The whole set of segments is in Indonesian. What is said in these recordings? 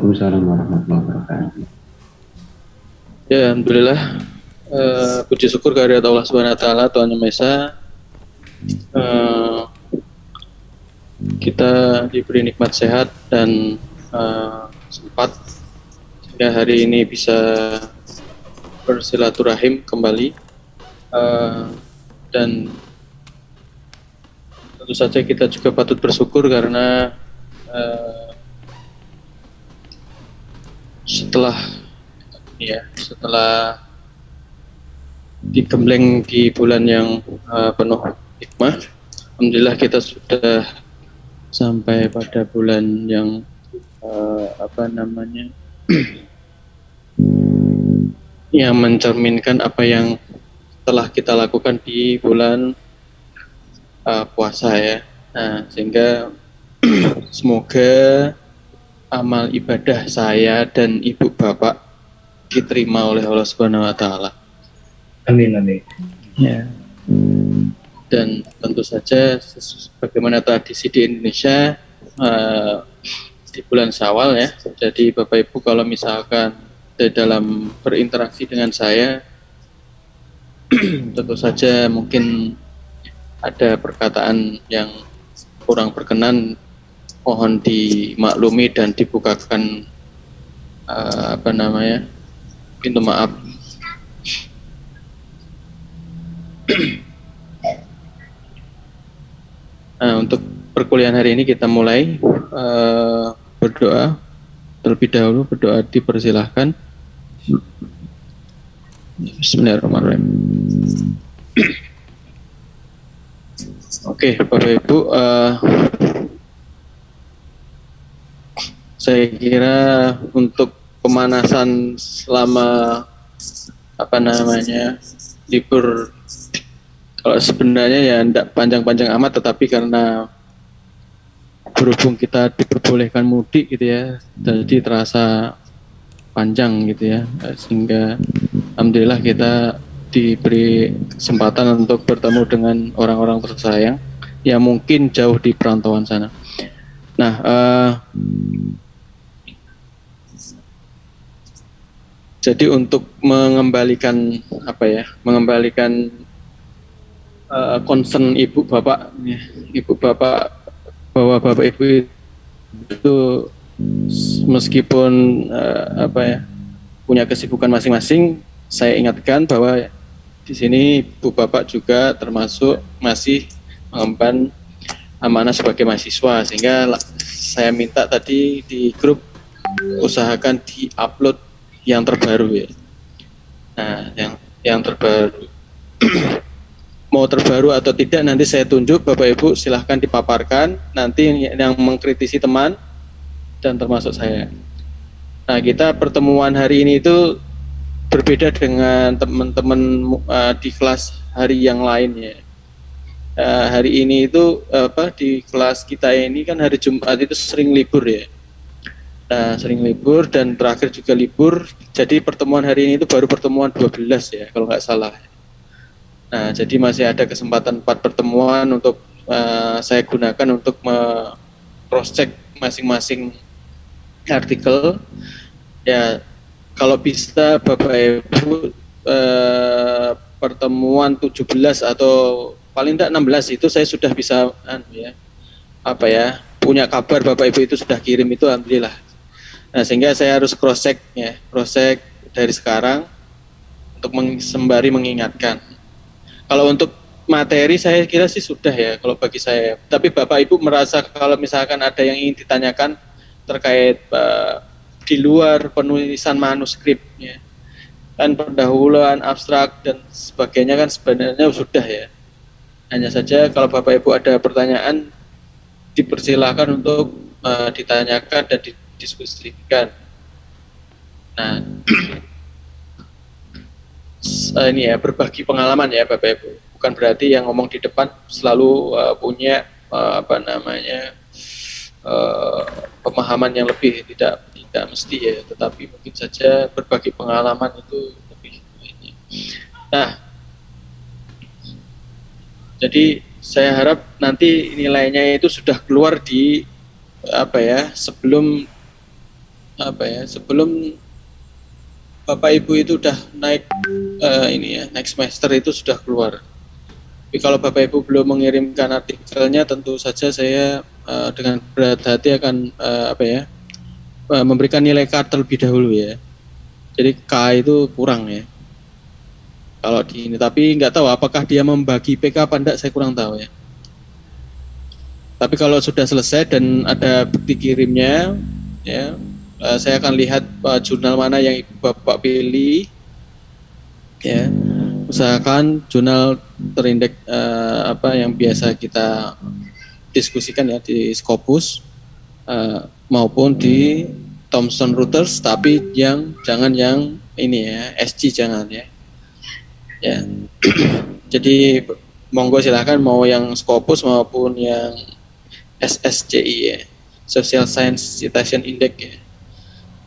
Waalaikumsalam warahmatullahi wabarakatuh. Ya, alhamdulillah. Puji syukur kehadirat Allah Subhanahu wa taala, Tuhan Yang Maha Esa. Kita diberi nikmat sehat dan sempat sehingga hari ini bisa bersilaturahim kembali, dan tentu saja kita juga patut bersyukur karena setelah digembleng di bulan yang penuh hikmah, alhamdulillah kita sudah sampai pada bulan yang yang mencerminkan apa yang telah kita lakukan di bulan puasa ya. Nah, sehingga semoga amal ibadah saya dan ibu bapak diterima oleh Allah Subhanahu wa taala. Amin, amin. Ya. Dan tentu saja bagaimana tradisi di Indonesia di bulan Syawal ya. Jadi Bapak Ibu kalau misalkan dalam berinteraksi dengan saya tentu saja mungkin ada perkataan yang kurang berkenan, mohon dimaklumi dan dibukakan pintu maaf. Nah, untuk perkuliahan hari ini kita mulai berdoa terlebih dahulu. Berdoa dipersilahkan. Bismillahirrahmanirrahim. Oke, Bapak Ibu, saya kira untuk pemanasan selama libur, kalau sebenarnya ya tidak panjang-panjang amat, tetapi karena berhubung kita diperbolehkan mudik gitu ya, jadi terasa panjang gitu ya, sehingga alhamdulillah kita diberi kesempatan untuk bertemu dengan orang-orang tersayang yang mungkin jauh di perantauan sana. Nah, jadi untuk mengembalikan concern ibu bapak bahwa bapak ibu itu meskipun punya kesibukan masing-masing, saya ingatkan bahwa di sini ibu bapak juga termasuk masih mengemban amanah sebagai mahasiswa, sehingga saya minta tadi di grup usahakan di-upload yang terbaru ya. Nah, yang terbaru mau terbaru atau tidak nanti saya tunjuk, Bapak Ibu silahkan dipaparkan, nanti yang mengkritisi teman dan termasuk saya. Nah, kita pertemuan hari ini itu berbeda dengan teman-teman di kelas hari yang lainnya. Hari ini itu di kelas kita ini kan hari Jumat itu sering libur ya. Nah, sering libur dan terakhir juga libur. Jadi pertemuan hari ini itu baru pertemuan 12 ya kalau nggak salah. Nah, jadi masih ada kesempatan 4 pertemuan untuk saya gunakan untuk cross check masing-masing artikel. Ya, kalau bisa Bapak Ibu pertemuan 17 atau paling tidak 16 itu saya sudah bisa punya kabar Bapak Ibu itu sudah kirim, itu alhamdulillah. Nah, sehingga saya harus cross check dari sekarang untuk sembari mengingatkan. Kalau untuk materi saya kira sih sudah ya kalau bagi saya. Tapi Bapak Ibu merasa kalau misalkan ada yang ingin ditanyakan terkait di luar penulisan manuskrip ya, kan pendahuluan, abstrak dan sebagainya kan sebenarnya sudah ya. Hanya saja kalau Bapak Ibu ada pertanyaan dipersilakan untuk ditanyakan dan didiskusikan. Nah, ini ya berbagi pengalaman ya Bapak Ibu. Bukan berarti yang ngomong di depan selalu punya pemahaman yang lebih, tidak mesti ya, tetapi mungkin saja berbagi pengalaman itu lebih ini. Nah, jadi saya harap nanti nilainya itu sudah keluar di sebelum sebelum Bapak Ibu itu udah naik naik semester itu sudah keluar. Tapi kalau Bapak Ibu belum mengirimkan artikelnya, tentu saja saya dengan berat hati akan memberikan nilai K terlebih dahulu ya. Jadi K itu kurang ya. Kalau di ini, tapi nggak tahu apakah dia membagi PK apa enggak, saya kurang tahu ya. Tapi kalau sudah selesai dan ada bukti kirimnya, ya, saya akan lihat jurnal mana yang Ibu Bapak pilih, ya. Usahakan jurnal terindeks yang biasa kita diskusikan ya di Scopus maupun di Thomson Reuters, tapi jangan yang ini ya, SG jangan ya. Ya. Jadi monggo silahkan mau yang Scopus maupun yang SSCI ya, Social Science Citation Index ya.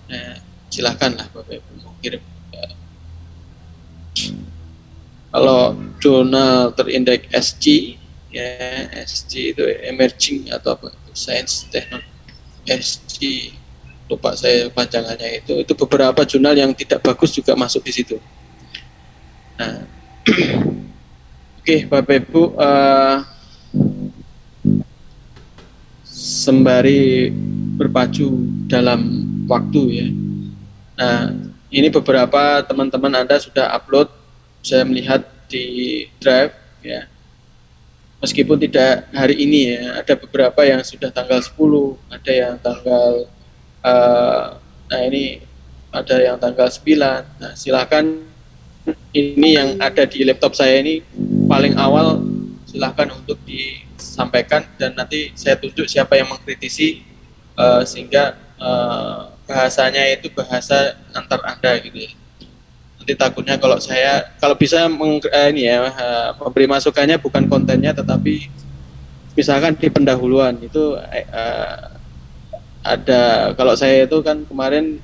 Nah, silahkanlah Bapak Ibu mau kirim. Kalau jurnal terindeks SG ya, SG itu emerging atau apa itu Science Technology SG, lupa saya panjangannya itu beberapa jurnal yang tidak bagus juga masuk di situ. Nah, oke, Bapak Ibu, sembari berpacu dalam waktu ya. Nah, ini beberapa teman-teman Anda sudah upload, saya melihat di Drive ya. Meskipun tidak hari ini ya, ada beberapa yang sudah tanggal 10, ada yang tanggal ini ada yang tanggal 9. Nah, silakan, ini yang ada di laptop saya ini paling awal, silahkan untuk disampaikan dan nanti saya tunjuk siapa yang mengkritisi sehingga bahasanya itu bahasa antar Anda gitu ya. Nanti takutnya kalau bisa memberi masukannya bukan kontennya tetapi misalkan di pendahuluan itu ada, kalau saya itu kan kemarin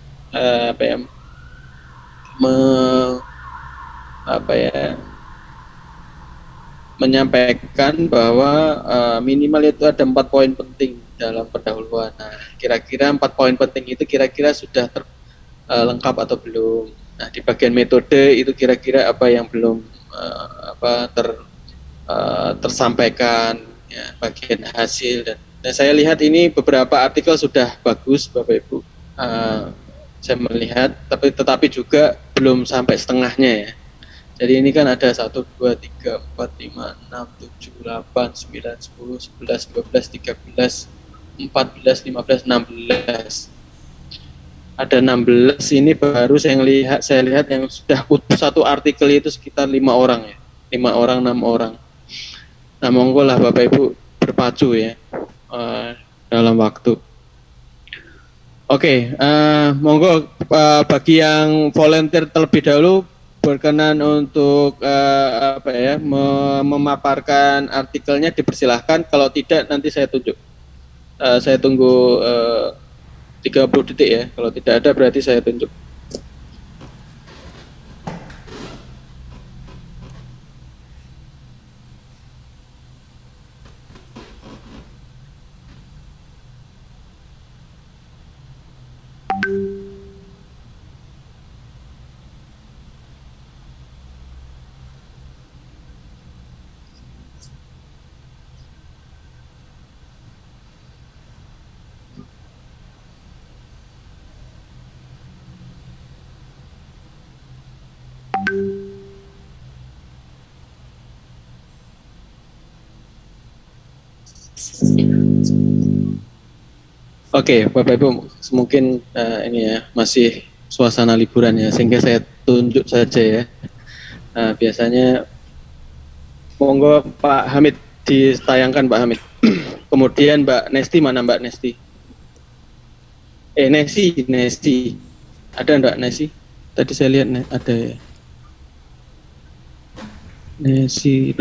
menyampaikan bahwa minimal itu ada 4 poin penting dalam pendahuluan. Nah, kira-kira 4 poin penting itu kira-kira sudah lengkap atau belum. Nah, di bagian metode itu kira-kira apa yang belum tersampaikan ya, bagian hasil dan saya lihat ini beberapa artikel sudah bagus Bapak Ibu. Saya melihat tetapi juga belum sampai setengahnya ya. Jadi ini kan ada 1, 2, 3, 4, 5, 6, 7, 8, 9, 10, 11, 12, 13, 14, 15, 16. Ada 16 ini baru saya lihat yang sudah putus satu artikel itu sekitar 5 orang ya. 5 orang, 6 orang. Nah, monggo lah Bapak Ibu berpacu ya dalam waktu. Oke, monggo bagi yang volunteer terlebih dahulu berkenan untuk memaparkan artikelnya dipersilahkan. Kalau tidak nanti saya tunjuk. Saya tunggu 30 detik ya. Kalau tidak ada berarti saya tunjuk. Oke, Bapak Ibu, mungkin ini ya masih suasana liburan ya, sehingga saya tunjuk saja ya. Biasanya monggo Pak Hamid ditayangkan Pak Hamid. Kemudian Mbak Nesti, mana Mbak Nesti? Nesti. Ada Mbak Nesti? Tadi saya lihat ada ya. Nesti.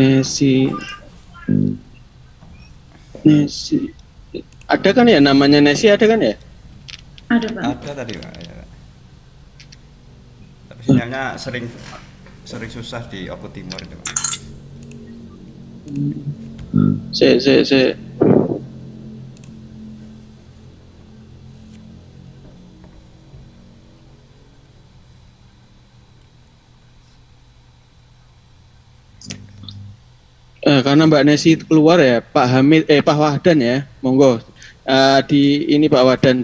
Ada kan ya namanya Nesi, ada kan ya? Ada Pak. Ada tadi Pak. Ya. Tapi sinyalnya sering susah di Oku Timur itu Pak. Saya. Karena Mbak Nesi keluar ya, Pak Wahdan ya, monggo. Di ini Pak Wahdan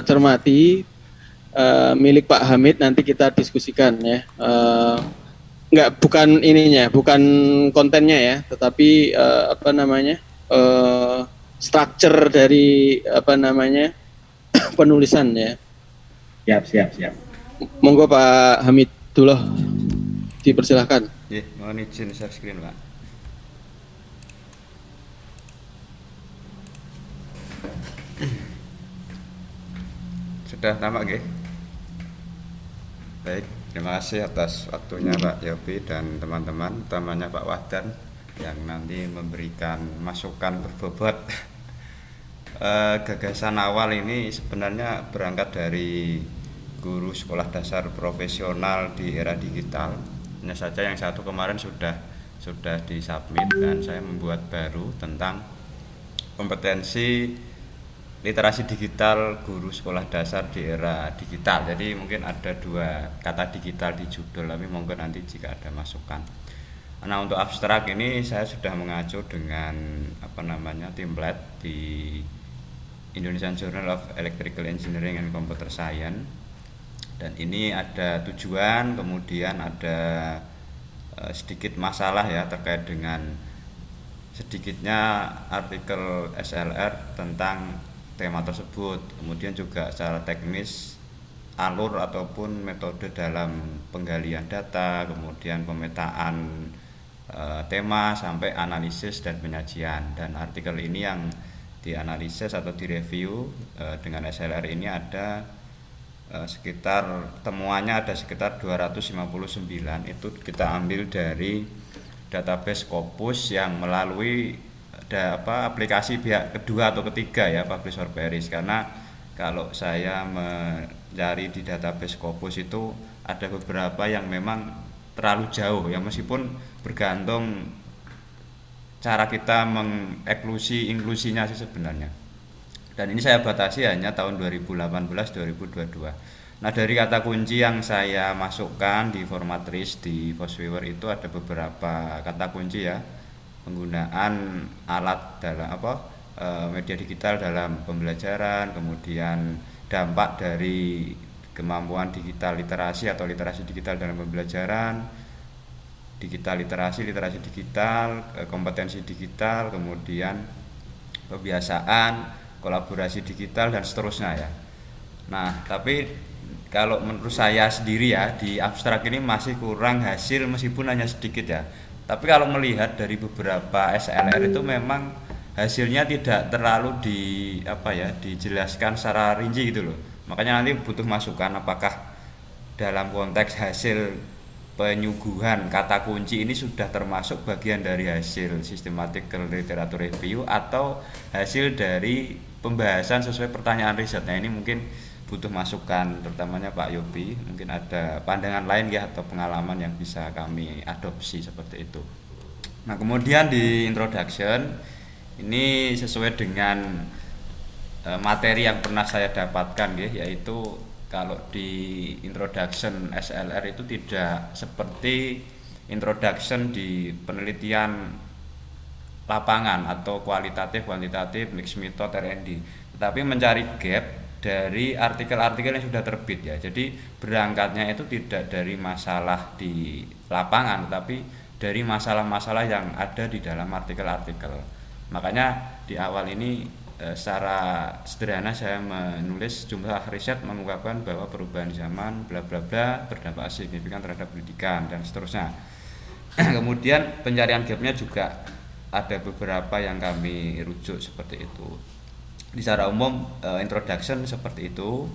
cermati milik Pak Hamid nanti kita diskusikan ya. Bukan ininya, bukan kontennya ya, tetapi structure dari penulisan ya. Siap. Monggo Pak Hamid dulu, dipersilahkan. Mohon izin share screen, Pak. Sudah tampak nggih? Baik, terima kasih atas waktunya Pak Yopi dan teman-teman, utamanya Pak Wahdan yang nanti memberikan masukan berbobot. Gagasan awal ini sebenarnya berangkat dari guru sekolah dasar profesional di era digital. Hanya saja yang satu kemarin sudah disubmit dan saya membuat baru tentang kompetensi literasi digital guru sekolah dasar di era digital. Jadi mungkin ada 2 kata digital di judul, tapi mungkin nanti jika ada masukan. Nah, untuk abstrak ini saya sudah mengacu dengan template di Indonesian Journal of Electrical Engineering and Computer Science. Dan ini ada tujuan, kemudian ada sedikit masalah ya terkait dengan sedikitnya artikel SLR tentang tema tersebut. Kemudian juga secara teknis alur ataupun metode dalam penggalian data, kemudian pemetaan tema sampai analisis dan penyajian. Dan artikel ini yang dianalisis atau direview dengan SLR ini ada temuannya ada sekitar 259. Itu kita ambil dari database Scopus yang melalui aplikasi pihak kedua atau ketiga ya, Publish or Perish. Karena kalau saya mencari di database Scopus itu ada beberapa yang memang terlalu jauh ya, meskipun bergantung cara kita inklusinya sih sebenarnya. Dan ini saya batasi hanya tahun 2018-2022. Nah, dari kata kunci yang saya masukkan di format RIS di Foswewer itu ada beberapa kata kunci ya. Penggunaan alat dalam media digital dalam pembelajaran, kemudian dampak dari kemampuan digital literasi atau literasi digital dalam pembelajaran, digital literasi digital, kompetensi digital, kemudian kebiasaan, kolaborasi digital dan seterusnya ya. Nah, tapi kalau menurut saya sendiri ya, di abstrak ini masih kurang hasil meskipun hanya sedikit ya. Tapi kalau melihat dari beberapa SLR itu memang hasilnya tidak terlalu dijelaskan secara rinci gitu loh. Makanya nanti butuh masukan apakah dalam konteks hasil penyuguhan kata kunci ini sudah termasuk bagian dari hasil systematical literature review atau hasil dari pembahasan sesuai pertanyaan riset. Nah, ini mungkin butuh masukan terutamanya Pak Yopi, mungkin ada pandangan lain ya atau pengalaman yang bisa kami adopsi seperti itu. Nah, kemudian di introduction ini sesuai dengan materi yang pernah saya dapatkan ya, yaitu kalau di introduction SLR itu tidak seperti introduction di penelitian lapangan atau kuantitatif mixed method R&D, tetapi mencari gap dari artikel-artikel yang sudah terbit ya. Jadi berangkatnya itu tidak dari masalah di lapangan, tetapi dari masalah-masalah yang ada di dalam artikel-artikel. Makanya di awal ini secara sederhana saya menulis jumlah riset mengungkapkan bahwa perubahan zaman bla bla bla berdampak signifikan terhadap pendidikan dan seterusnya. Kemudian pencarian gapnya juga ada beberapa yang kami rujuk seperti itu. Di secara umum introduction seperti itu.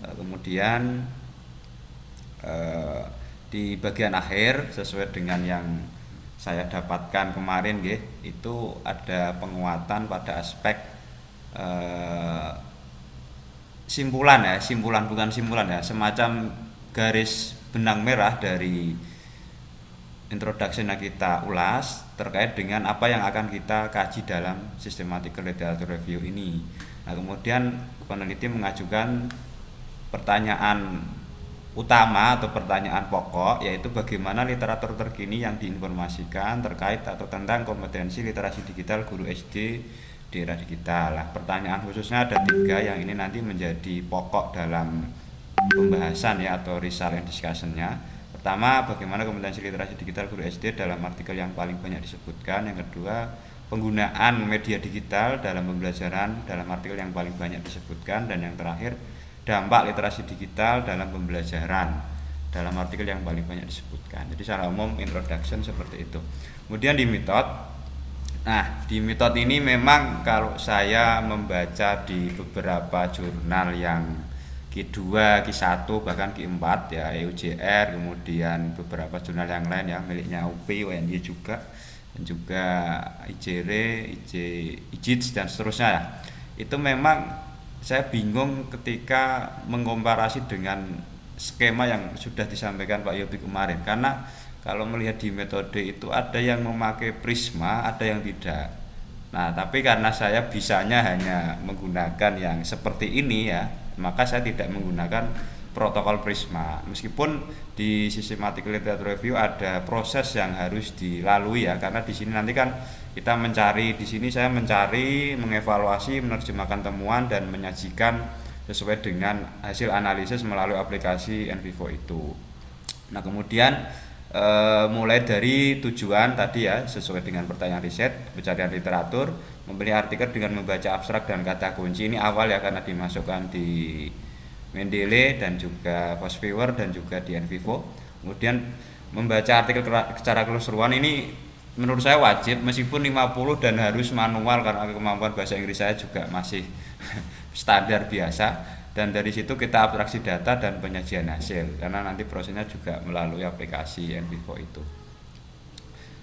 Kemudian di bagian akhir sesuai dengan yang saya dapatkan kemarin itu ada penguatan pada aspek simpulan bukan simpulan ya, semacam garis benang merah dari introduction yang kita ulas terkait dengan apa yang akan kita kaji dalam systematical literature review ini. Nah, kemudian peneliti mengajukan pertanyaan utama atau pertanyaan pokok, yaitu bagaimana literatur terkini yang diinformasikan terkait atau tentang kompetensi literasi digital guru SD di era digital. Nah, pertanyaan khususnya ada 3 yang ini nanti menjadi pokok dalam pembahasan ya atau result and discussion-nya. Pertama, bagaimana kompetensi literasi digital guru SD dalam artikel yang paling banyak disebutkan. Yang kedua, penggunaan media digital dalam pembelajaran dalam artikel yang paling banyak disebutkan. Dan yang terakhir, dampak literasi digital dalam pembelajaran dalam artikel yang paling banyak disebutkan. Jadi secara umum introduction seperti itu. Kemudian di metode. Nah, di metode ini memang kalau saya membaca di beberapa jurnal yang Q2, Q1 bahkan Q4 ya, EUJR, kemudian beberapa jurnal yang lain ya miliknya UP, UNY juga, dan juga IJRE, IJITS dan seterusnya ya. Itu memang saya bingung ketika mengkomparasi dengan skema yang sudah disampaikan Pak Yopi kemarin, karena kalau melihat di metode itu ada yang memakai Prisma, ada yang tidak. Nah, tapi karena saya bisanya hanya menggunakan yang seperti ini ya, maka saya tidak menggunakan protokol Prisma. Meskipun di Systematic Literature Review ada proses yang harus dilalui ya, karena di sini nanti kan kita mencari, di sini saya mencari, mengevaluasi, menerjemahkan temuan dan menyajikan sesuai dengan hasil analisis melalui aplikasi NVivo itu. Nah, kemudian mulai dari tujuan tadi ya, sesuai dengan pertanyaan riset, pencarian literatur, memilih artikel dengan membaca abstrak dan kata kunci. Ini awal ya, karena dimasukkan di Mendeley dan juga Fosviewer dan juga di NVivo. Kemudian membaca artikel secara keseluruhan ini menurut saya wajib, meskipun 50 dan harus manual karena kemampuan bahasa Inggris saya juga masih standar biasa. Dan dari situ kita abstraksi data dan penyajian hasil, karena nanti prosesnya juga melalui aplikasi NVivo itu.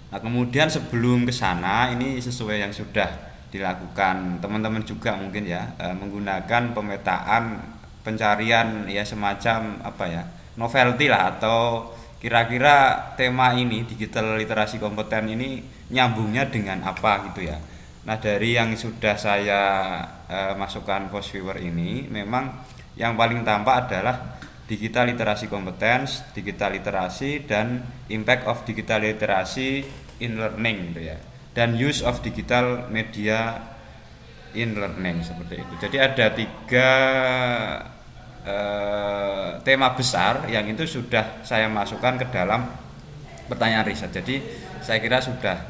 Nah, kemudian sebelum ke sana, ini sesuai yang sudah dilakukan teman-teman juga mungkin ya, menggunakan pemetaan pencarian ya, semacam apa ya, novelty lah, atau kira-kira tema ini digital literasi kompeten ini nyambungnya dengan apa gitu ya. Nah, dari yang sudah saya masukkan Fosviewer ini, memang yang paling tampak adalah digital literasi competence, digital literasi, dan impact of digital literasi in learning gitu ya, dan use of digital media in learning seperti itu. Jadi ada 3 tema besar yang itu sudah saya masukkan ke dalam pertanyaan riset. Jadi saya kira sudah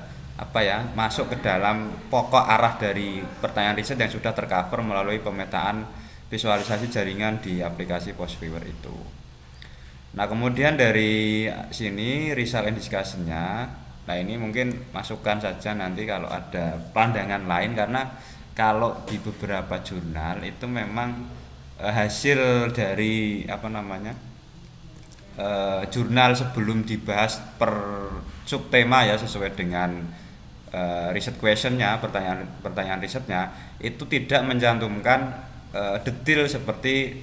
masuk ke dalam pokok arah dari pertanyaan riset yang sudah tercover melalui pemetaan visualisasi jaringan di aplikasi Fosviewer itu. Nah, kemudian dari sini result and discussion-nya. Nah, ini mungkin masukkan saja nanti kalau ada pandangan lain, karena kalau di beberapa jurnal itu memang hasil dari jurnal sebelum dibahas per subtema ya, sesuai dengan riset questionnya, pertanyaan risetnya itu tidak mencantumkan detail seperti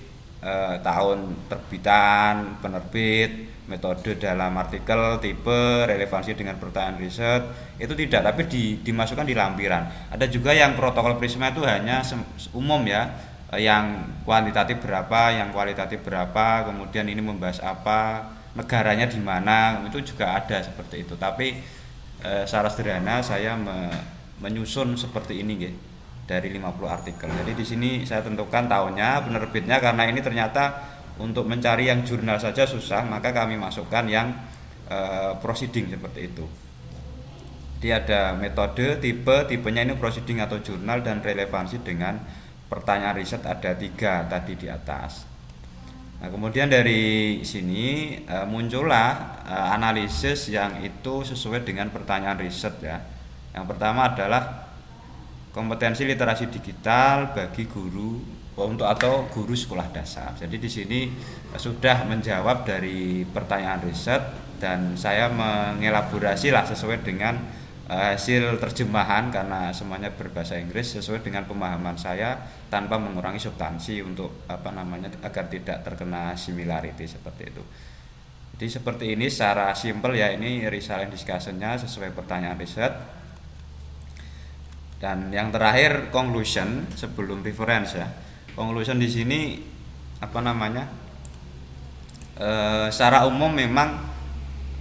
tahun terbitan, penerbit, metode dalam artikel, tipe, relevansi dengan pertanyaan riset, itu tidak, tapi dimasukkan di lampiran. Ada juga yang protokol Prisma itu hanya umum ya, yang kuantitatif berapa, yang kualitatif berapa, kemudian ini membahas apa, negaranya di mana, itu juga ada seperti itu. Tapi secara sederhana saya menyusun seperti ini nggih, dari 50 artikel. Jadi di sini saya tentukan tahunnya, penerbitnya, karena ini ternyata untuk mencari yang jurnal saja susah, maka kami masukkan yang proceeding seperti itu. Jadi ada metode, tipenya ini proceeding atau jurnal, dan relevansi dengan pertanyaan riset ada 3 tadi di atas. Nah, kemudian dari sini muncullah analisis yang itu sesuai dengan pertanyaan riset ya. Yang pertama adalah kompetensi literasi digital bagi guru atau guru sekolah dasar. Jadi di sini sudah menjawab dari pertanyaan riset, dan saya mengelaborasi lah sesuai dengan hasil terjemahan, karena semuanya berbahasa Inggris, sesuai dengan pemahaman saya tanpa mengurangi substansi untuk agar tidak terkena similarity seperti itu. Jadi seperti ini secara simpel ya, ini result and discussion-nya sesuai pertanyaan riset. Dan yang terakhir conclusion sebelum reference ya. Conclusion di sini secara umum memang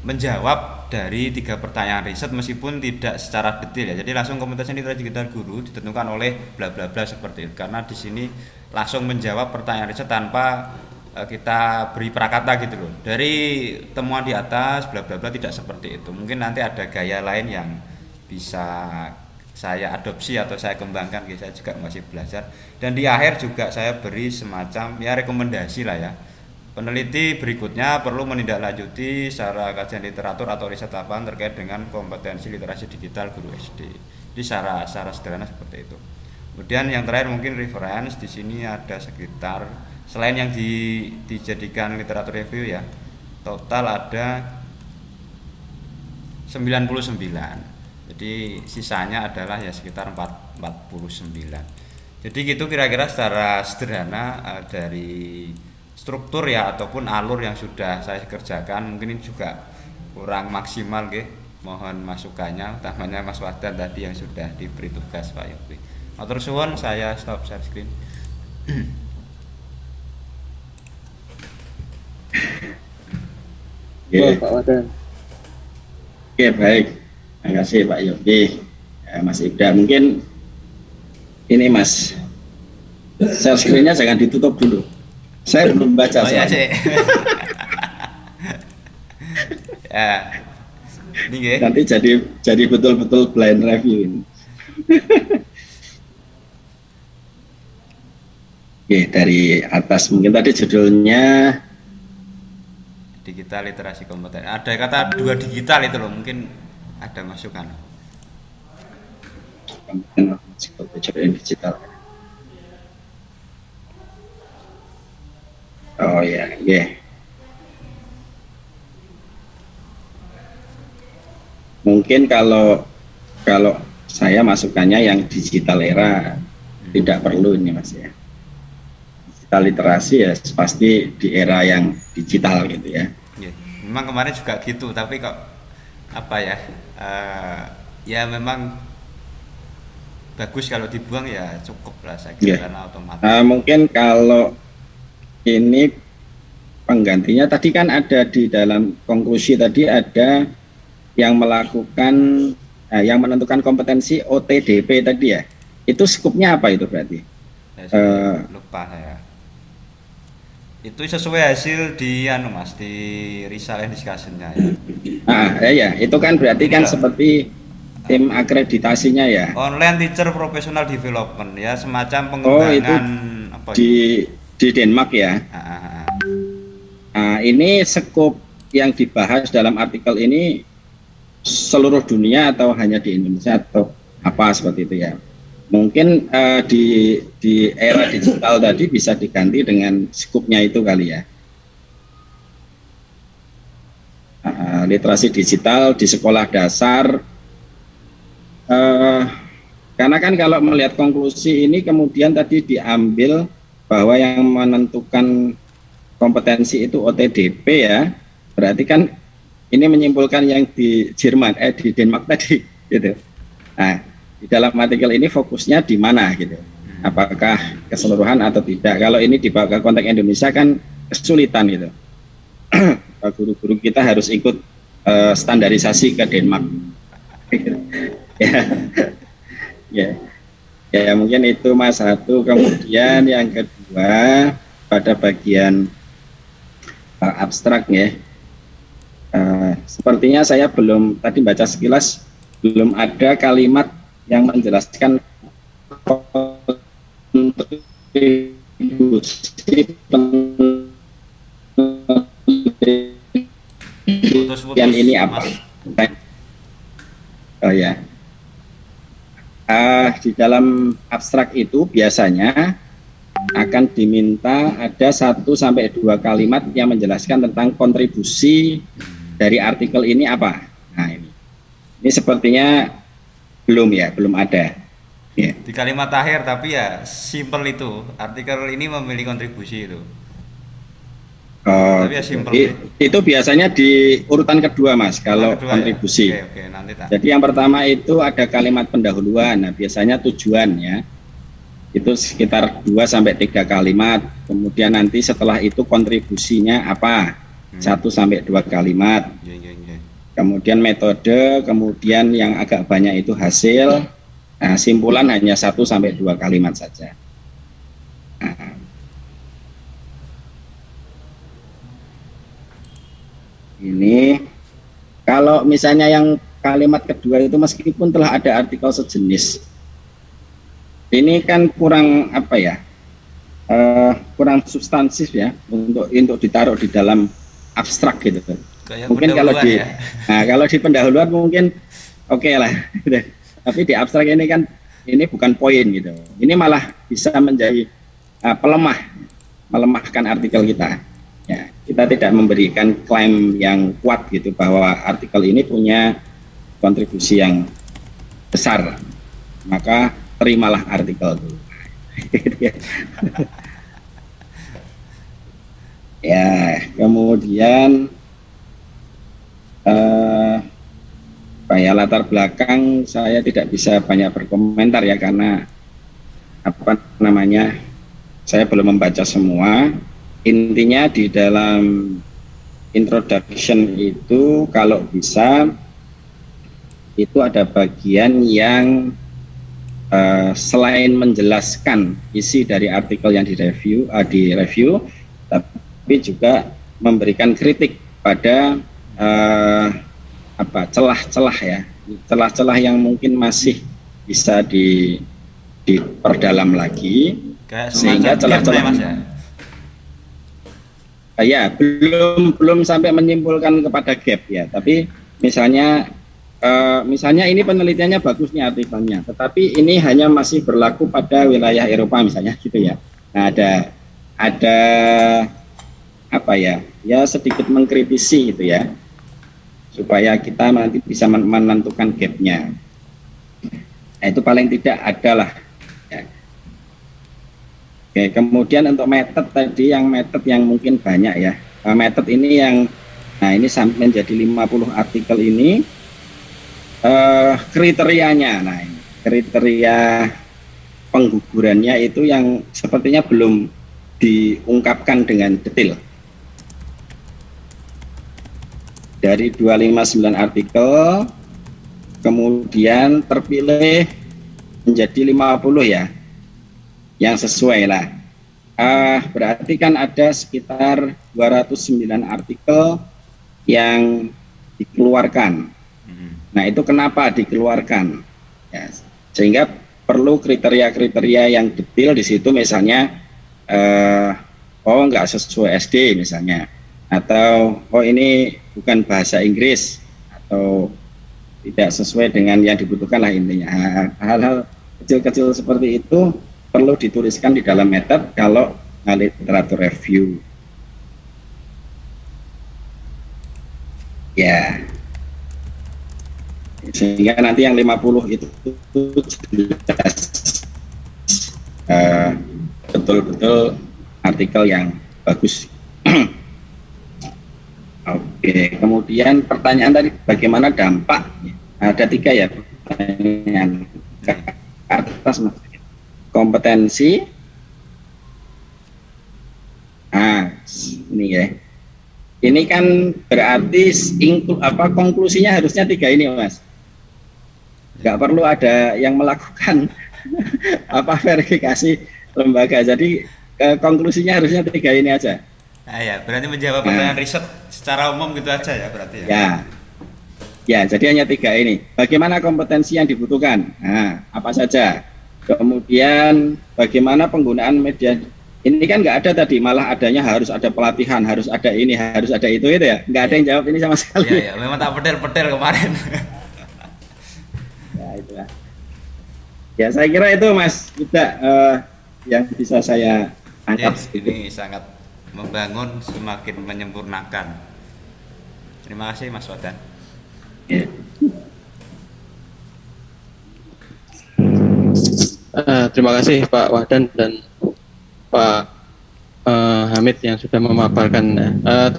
menjawab dari 3 pertanyaan riset meskipun tidak secara detail ya. Jadi langsung kompetensi literasi digital guru ditentukan oleh bla bla bla seperti itu. Karena di sini langsung menjawab pertanyaan riset tanpa kita beri prakata gitu loh. Dari temuan di atas bla bla bla tidak seperti itu. Mungkin nanti ada gaya lain yang bisa saya adopsi atau saya kembangkan, saya juga masih belajar. Dan di akhir juga saya beri semacam ya rekomendasi lah ya. Peneliti berikutnya perlu menindaklanjuti secara kajian literatur atau riset lapangan terkait dengan kompetensi literasi digital guru SD. Jadi secara sederhana seperti itu. Kemudian yang terakhir mungkin reference, di sini ada sekitar selain yang dijadikan literatur review ya, total ada 99. Jadi sisanya adalah ya sekitar 49. Jadi gitu kira-kira secara sederhana dari struktur ya ataupun alur yang sudah saya kerjakan. Mungkin ini juga kurang maksimal nggih. Mohon masukannya, utamanya Mas Wadan tadi yang sudah diberi tugas Pak Yopi. Matur suwun, saya stop share screen. Pak Wadan. Oke, baik. Terima kasih Pak Yopi. Mas Ibda, mungkin ini Mas, share screen-nya jangan ditutup dulu. Saya belum baca ya, soalnya. Ya. Ini Nanti jadi betul-betul blind review ini. Oke, dari atas mungkin tadi judulnya digital literasi kompeten. Ada kata 2 digital itu loh, mungkin ada masukan. kompeten digital. Oh ya, yeah. Mungkin kalau saya masukannya yang digital era tidak perlu ini Mas ya. Digital literasi ya pasti di era yang digital gitu ya. Ya, memang kemarin juga gitu, tapi kok apa ya? Ya memang bagus kalau dibuang ya cukup lah saya kira karena otomatis. Mungkin kalau ini penggantinya tadi kan ada di dalam konklusi tadi ada yang melakukan yang menentukan kompetensi OTDP tadi ya. Itu skupnya apa itu berarti? Lupa saya. Itu sesuai hasil di Mas di Result and Discussion-nya ya. Ya, itu kan berarti kan seperti tim akreditasinya ya. Online Teacher Professional Development ya, semacam pengembangan apa di Denmark ya. Ini skup yang dibahas dalam artikel ini seluruh dunia atau hanya di Indonesia atau apa seperti itu ya. Mungkin di era digital tadi bisa diganti dengan skupnya itu kali ya. Literasi digital di sekolah dasar. Karena kan kalau melihat konklusi ini kemudian tadi diambil bahwa yang menentukan kompetensi itu OTDP ya, berarti kan ini menyimpulkan yang di Jerman, di Denmark tadi, gitu. Nah, di dalam artikel ini fokusnya di mana gitu? Apakah keseluruhan atau tidak? Kalau ini dibawa ke konteks Indonesia kan kesulitan gitu. Guru-guru kita harus ikut standarisasi ke Denmark. Ya, mungkin itu Mas satu. Kemudian yang kedua pada bagian abstrak ya. Sepertinya saya belum tadi baca sekilas belum ada kalimat yang menjelaskan kontribusi penelitian ini apa? Oh ya. Di dalam abstrak itu biasanya akan diminta ada 1 sampai 2 kalimat yang menjelaskan tentang kontribusi dari artikel ini apa. Nah ini sepertinya belum ada. Ya. Di kalimat akhir tapi ya simple itu artikel ini memiliki kontribusi itu. Tapi ya simple. Itu biasanya di urutan kedua Mas kalau kontribusi. Ya? Oke, nanti tak. Jadi yang pertama itu ada kalimat pendahuluan. Nah biasanya tujuannya itu sekitar 2 sampai 3 kalimat. Kemudian nanti setelah itu kontribusinya apa. 1 sampai 2 kalimat. Iya, iya, iya. Kemudian metode, kemudian yang agak banyak itu hasil. Nah, simpulan hanya 1 sampai 2 kalimat saja. Nah, ini kalau misalnya yang kalimat kedua itu meskipun telah ada artikel sejenis, ini kan kurang apa ya? Kurang substansif ya untuk ditaruh di dalam abstrak gitu. Kayak Mungkin kalau di pendahuluan ya. nah, kalau di pendahuluan mungkin oke lah. Tapi di abstrak ini kan ini bukan poin gitu. Ini malah bisa menjadi melemahkan artikel kita. Ya, kita tidak memberikan klaim yang kuat gitu bahwa artikel ini punya kontribusi yang besar. Maka terimalah artikel itu. Ya, kemudian latar belakang saya tidak bisa banyak berkomentar ya karena apa namanya saya belum membaca semua. Intinya di dalam introduction itu kalau bisa itu ada bagian yang selain menjelaskan isi dari artikel yang direview, tapi juga memberikan kritik pada celah-celah ya, celah-celah yang mungkin masih bisa diperdalam lagi. Kayak Sehingga semacam celah-celah gap, Mas, ya. ya belum sampai menyimpulkan kepada gap ya, tapi misalnya ini penelitiannya bagus nih artikelnya, tetapi ini hanya masih berlaku pada wilayah Eropa misalnya gitu ya. Nah, ada apa ya sedikit mengkritisi gitu ya, supaya kita nanti bisa menentukan gapnya. Nah, itu paling tidak adalah ya. Oke, kemudian untuk metode tadi, metode yang mungkin banyak ya, metode ini yang ini sampai menjadi 50 artikel ini, kriterianya, kriteria penggugurannya itu yang sepertinya belum diungkapkan dengan detail. Dari 259 artikel, kemudian terpilih menjadi 50 ya, yang sesuai lah. Berarti kan ada sekitar 209 artikel yang dikeluarkan. Nah, itu kenapa dikeluarkan? Ya, sehingga perlu kriteria-kriteria yang detail di situ, misalnya nggak sesuai SD misalnya, atau ini bukan bahasa Inggris, atau tidak sesuai dengan yang dibutuhkan lah intinya. Hal-hal kecil-kecil seperti itu perlu dituliskan di dalam metode kalau literatur review. Ya. Sehingga nanti yang 50 itu jelas betul-betul artikel yang bagus. Oke, kemudian pertanyaan tadi bagaimana dampak? Ada 3 ya pertanyaan ke atas, kompetensi. Ini ya. Ini kan berarti konklusinya harusnya 3 ini, Mas. Nggak perlu ada yang melakukan verifikasi lembaga. Jadi konklusinya harusnya 3 ini aja. Nah, ya, berarti menjawab pertanyaan riset secara umum gitu aja ya berarti ya. Ya, jadi hanya 3 ini. Bagaimana kompetensi yang dibutuhkan? Nah, apa saja? Kemudian bagaimana penggunaan media? Ini kan nggak ada tadi, malah adanya harus ada pelatihan, harus ada ini, harus ada itu ya. Nggak ada yang jawab ini sama sekali. Iya, memang tak pedel-pedel kemarin. Itulah. Ya, saya kira itu Mas tidak yang bisa saya tangkap. Ini sangat membangun, semakin menyempurnakan. Terima kasih Mas Wadan. Ya. Terima kasih Pak Wadan dan Pak Hamid yang sudah memaparkan.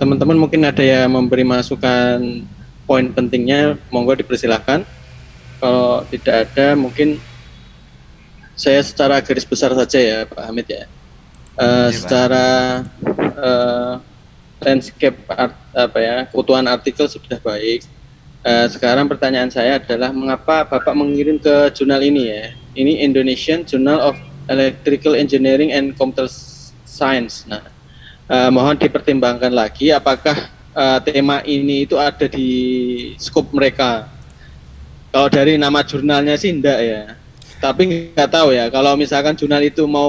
Teman-teman mungkin ada yang memberi masukan poin pentingnya, monggo dipersilahkan. Kalau tidak ada, mungkin saya secara garis besar saja ya Pak Hamid ya. Secara landscape keutuhan artikel sudah baik. Sekarang pertanyaan saya adalah mengapa Bapak mengirim ke jurnal ini ya? Ini Indonesian Journal of Electrical Engineering and Computer Science. Nah, mohon dipertimbangkan lagi apakah tema ini itu ada di skop mereka. Kalau dari nama jurnalnya sih enggak ya. Tapi nggak tahu ya, kalau misalkan jurnal itu mau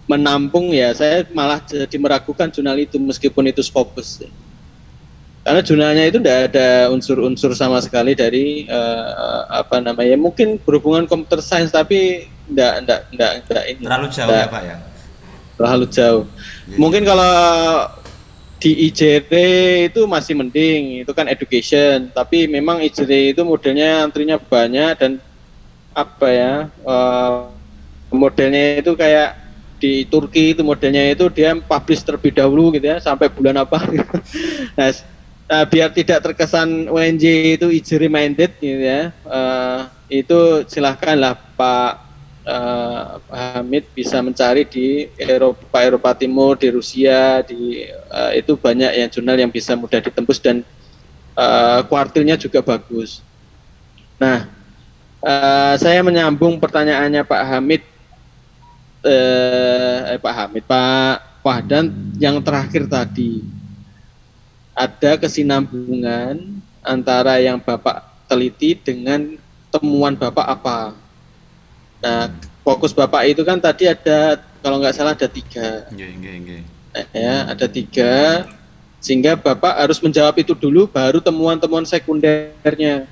menampung ya, saya malah jadi meragukan jurnal itu meskipun itu Scopus. Karena jurnalnya itu tidak ada unsur-unsur sama sekali dari mungkin berhubungan computer science tapi enggak ini. Terlalu jauh ya Pak ya. Terlalu jauh. Mungkin kalau di IJT itu masih mending, itu kan education, tapi memang IJT itu modelnya antrinya banyak dan modelnya itu kayak di Turki itu modelnya itu dia publish terlebih dahulu gitu ya sampai bulan apa. Nah, biar tidak terkesan UNJ itu IJRI minded gitu ya, itu silahkanlah Pak Hamid bisa mencari di Eropa Timur, di Rusia, itu banyak yang jurnal yang bisa mudah ditembus dan kuartilnya juga bagus. Nah, saya menyambung pertanyaannya Pak Wahdan yang terakhir tadi. Ada kesinambungan antara yang Bapak teliti dengan temuan Bapak apa? Nah, fokus Bapak itu kan tadi ada, kalau nggak salah ada 3. Ya, ada 3. Sehingga Bapak harus menjawab itu dulu, baru temuan-temuan sekundernya.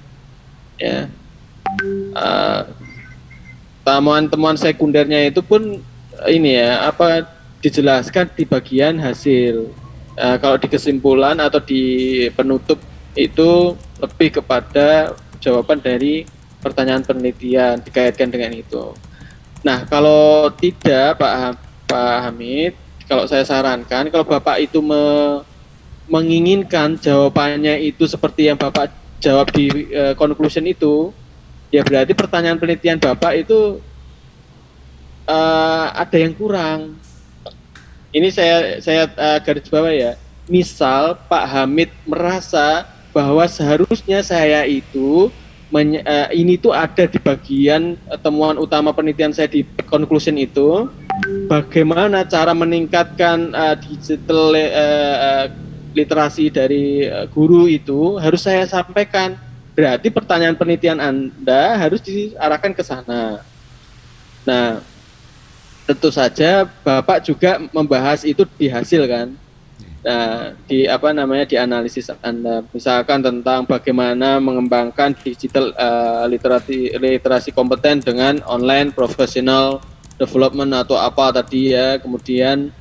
Ya. Temuan-temuan sekundernya itu pun dijelaskan di bagian hasil. Kalau di kesimpulan atau di penutup itu lebih kepada jawaban dari pertanyaan penelitian dikaitkan dengan itu. Nah, kalau tidak Pak Hamid, kalau saya sarankan kalau Bapak itu menginginkan jawabannya itu seperti yang Bapak jawab di conclusion itu, ya berarti pertanyaan penelitian Bapak itu ada yang kurang. Ini saya garis bawah ya. Misal Pak Hamid merasa bahwa seharusnya saya itu ini tuh ada di bagian temuan utama penelitian saya di conclusion itu, bagaimana cara meningkatkan digital literasi dari guru itu harus saya sampaikan. Berarti pertanyaan penelitian Anda harus diarahkan ke sana. Nah, tentu saja Bapak juga membahas itu di hasil kan. Nah, di analisis Anda, misalkan tentang bagaimana mengembangkan digital literasi kompeten dengan online professional development atau apa tadi ya, kemudian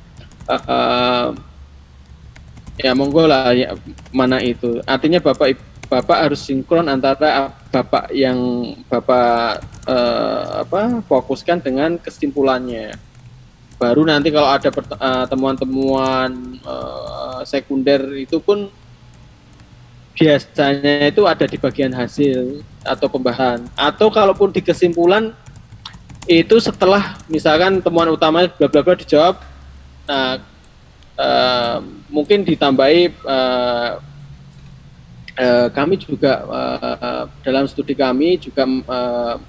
ya monggo lah ya, mana itu. Artinya Bapak harus sinkron antara Bapak yang Bapak fokuskan dengan kesimpulannya. Baru nanti kalau ada temuan-temuan sekunder itu pun biasanya itu ada di bagian hasil atau pembahasan. Atau kalaupun di kesimpulan itu setelah misalkan temuan utama bla bla bla dijawab, nah mungkin ditambahi kami juga dalam studi kami juga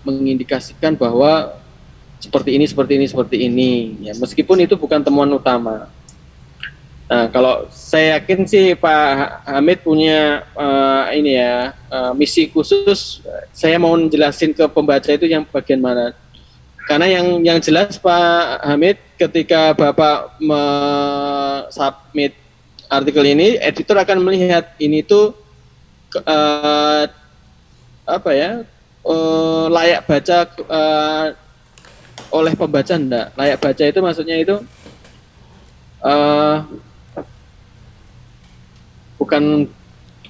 mengindikasikan bahwa seperti ini ya, meskipun itu bukan temuan utama. Nah, kalau saya yakin sih Pak Hamid punya misi khusus. Saya mau jelasin ke pembaca itu yang bagian mana. Karena yang jelas Pak Hamid, ketika Bapak submit artikel ini, editor akan melihat ini tuh layak baca oleh pembaca enggak. Layak baca itu maksudnya itu bukan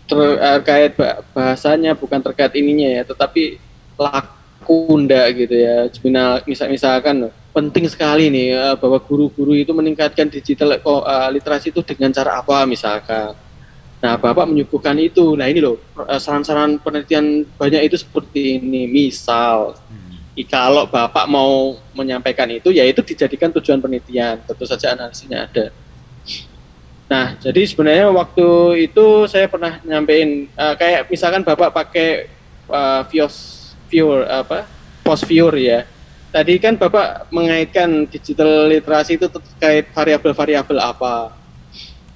terkait bahasanya, bukan terkait ininya ya, tetapi laku enggak gitu ya. Misalkan penting sekali nih bahwa guru-guru itu meningkatkan digital literasi itu dengan cara apa misalkan. Nah, Bapak menyuguhkan itu. Nah, ini loh saran-saran penelitian banyak itu seperti ini. Misal kalau Bapak mau menyampaikan itu, ya itu dijadikan tujuan penelitian. Tentu saja analisisnya ada. Nah, jadi sebenarnya waktu itu saya pernah nyampein kayak misalkan Bapak pakai post viewer ya. Tadi kan Bapak mengaitkan digital literasi itu terkait variabel-variabel apa.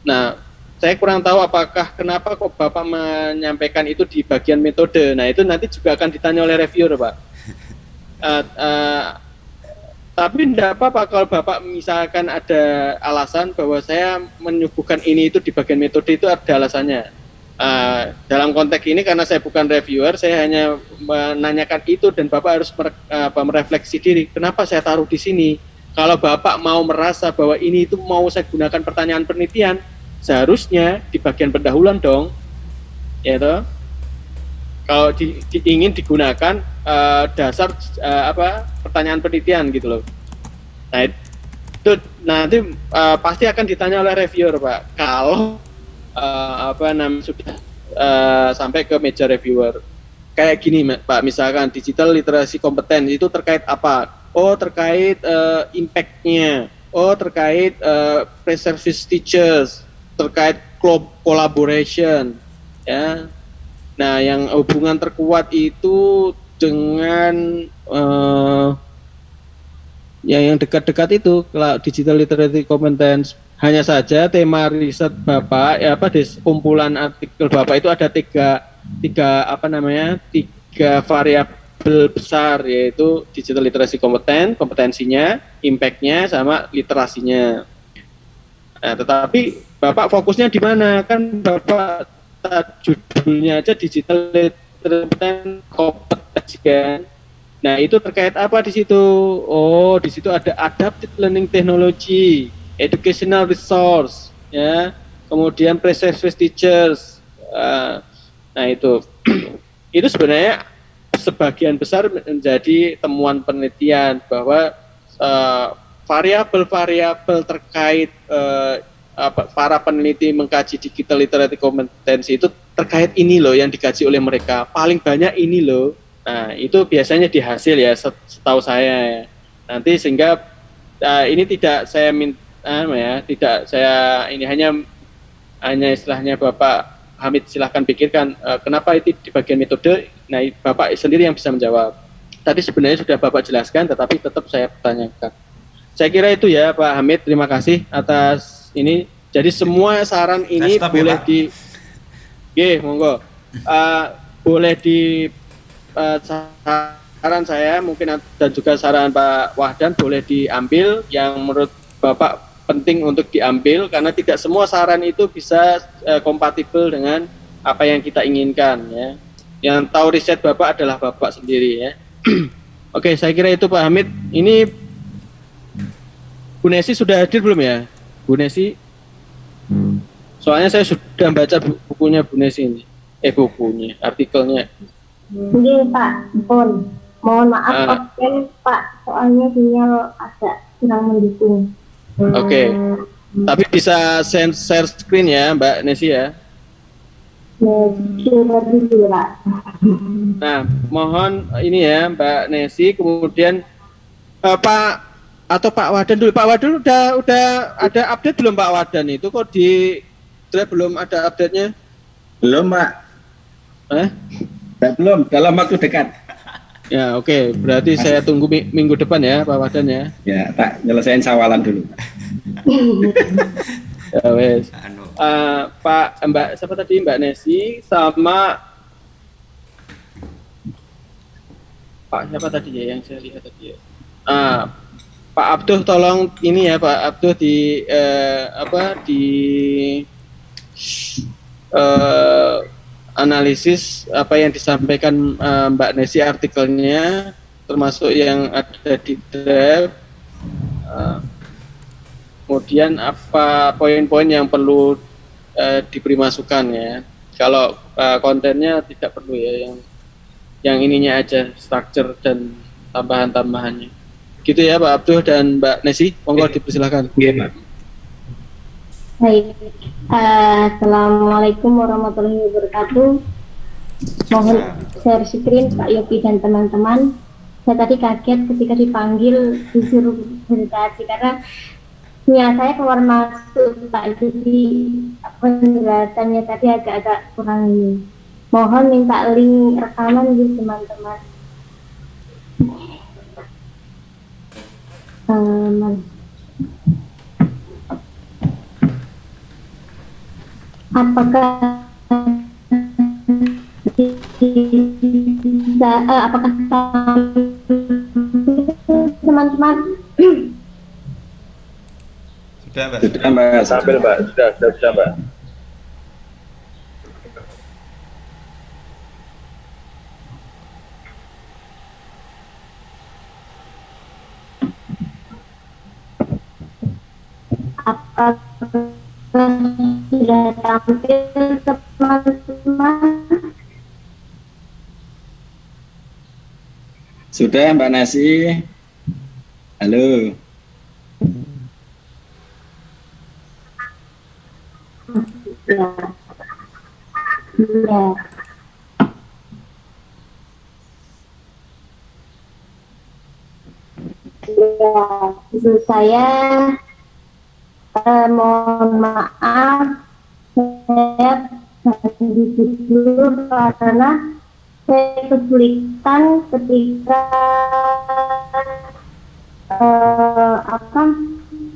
Nah, saya kurang tahu apakah kenapa kok Bapak menyampaikan itu di bagian metode. Nah, itu nanti juga akan ditanya oleh reviewer, Pak. Tapi tidak apa-apa kalau Bapak misalkan ada alasan bahwa saya menyuguhkan ini itu di bagian metode, itu ada alasannya. Dalam konteks ini karena saya bukan reviewer, saya hanya menanyakan itu dan Bapak harus merefleksi diri. Kenapa saya taruh di sini? Kalau Bapak mau merasa bahwa ini itu mau saya gunakan pertanyaan penelitian, seharusnya di bagian pendahuluan dong, ya toh. Kalau ingin digunakan dasar pertanyaan penelitian gitu loh. Nah itu nanti pasti akan ditanya oleh reviewer, Pak. Kalau sudah sampai ke meja reviewer. Kayak gini, Pak, misalkan digital literasi kompeten itu terkait apa? Oh, terkait impact-nya. Oh, terkait pre-service teachers, terkait collaboration, ya. Nah, yang hubungan terkuat itu dengan yang dekat-dekat itu, kalau digital literacy competence. Hanya saja tema riset Bapak, kumpulan artikel Bapak itu ada tiga variabel besar, yaitu digital literacy kompetensinya, impact-nya, sama literasinya. Nah, tetapi Bapak fokusnya di mana? Kan Bapak judulnya aja digital literacy kompetensi kan. Nah, itu terkait apa di situ? Oh, di situ ada adaptive learning technology, educational resource, ya, kemudian pre-service teachers. Nah itu itu sebenarnya sebagian besar menjadi temuan penelitian bahwa variabel-variabel terkait para peneliti mengkaji digital literacy kompetensi itu terkait ini loh yang dikaji oleh mereka, paling banyak ini loh. Nah itu biasanya di hasil ya, setahu saya ya. Nanti sehingga ini tidak saya minta tidak saya ini hanya istilahnya Bapak Hamid silahkan pikirkan kenapa itu di bagian metode. Nah Bapak sendiri yang bisa menjawab. Tadi sebenarnya sudah Bapak jelaskan, tetapi tetap saya tanyakan. Saya kira itu ya Pak Hamid, terima kasih atas ini. Jadi semua saran ini boleh monggo boleh di saran saya mungkin dan juga saran Pak Wahdan boleh diambil yang menurut Bapak penting untuk diambil, karena tidak semua saran itu bisa kompatibel dengan apa yang kita inginkan ya. Yang tahu riset Bapak adalah Bapak sendiri ya. Oke, saya kira itu Pak Hamid. Ini Bu Nesi sudah hadir belum ya? Bu Nesi? Soalnya saya sudah baca bukunya Bu Nesi ini. Bukunya, artikelnya. Iya Pak, mohon maaf oke Pak, soalnya sinyal agak kurang mendukung. Oke. Tapi bisa share screen ya Mbak Nesi ya? Dulu Pak. Nah, mohon ini ya Mbak Nesi, kemudian Pak Wadan dulu. Pak Wadan udah ada update belum Pak Wadan itu? Kok di Drive belum ada update-nya? Belum, Pak. Belum, dalam waktu dekat. Ya, oke. Berarti saya tunggu minggu depan ya, Pak Wadan ya. Ya, tak nyelesain sawalan dulu. Ya, wes. Mbak siapa tadi? Mbak Nesi sama Pak siapa tadi ya yang saya lihat tadi ya? Pak Abduh tolong ini ya Pak Abduh analisis apa yang disampaikan Mbak Nesi artikelnya, termasuk yang ada di draft. Kemudian apa poin-poin yang perlu diberi masukan ya. Kalau kontennya tidak perlu ya, yang ininya aja structure dan tambahan-tambahannya. Gitu ya Pak Abduh dan Mbak Nesi, monggo dipersilakan. Iya, Pak. Baik, Assalamualaikum warahmatullahi wabarakatuh. Mohon share screen Pak Yopi dan teman-teman. Saya tadi kaget ketika dipanggil disuruh presentasi karena Ya, saya keluar masuk Pak, jadi penjelasannya tadi agak-agak kurang ini. Mohon minta link rekaman gitu teman-teman. Apakah bisa, apakah teman-teman Sudah, Mbak. Sudah Mbak. Sambil Mbak, sudah bisa Mbak. apakah sudah tampil teman-teman? Sudah Mbak Nasi. Halo. Ya. Ya. Ya, itu saya mohon maaf, saya ganti dulu karena saya kesulitan ketika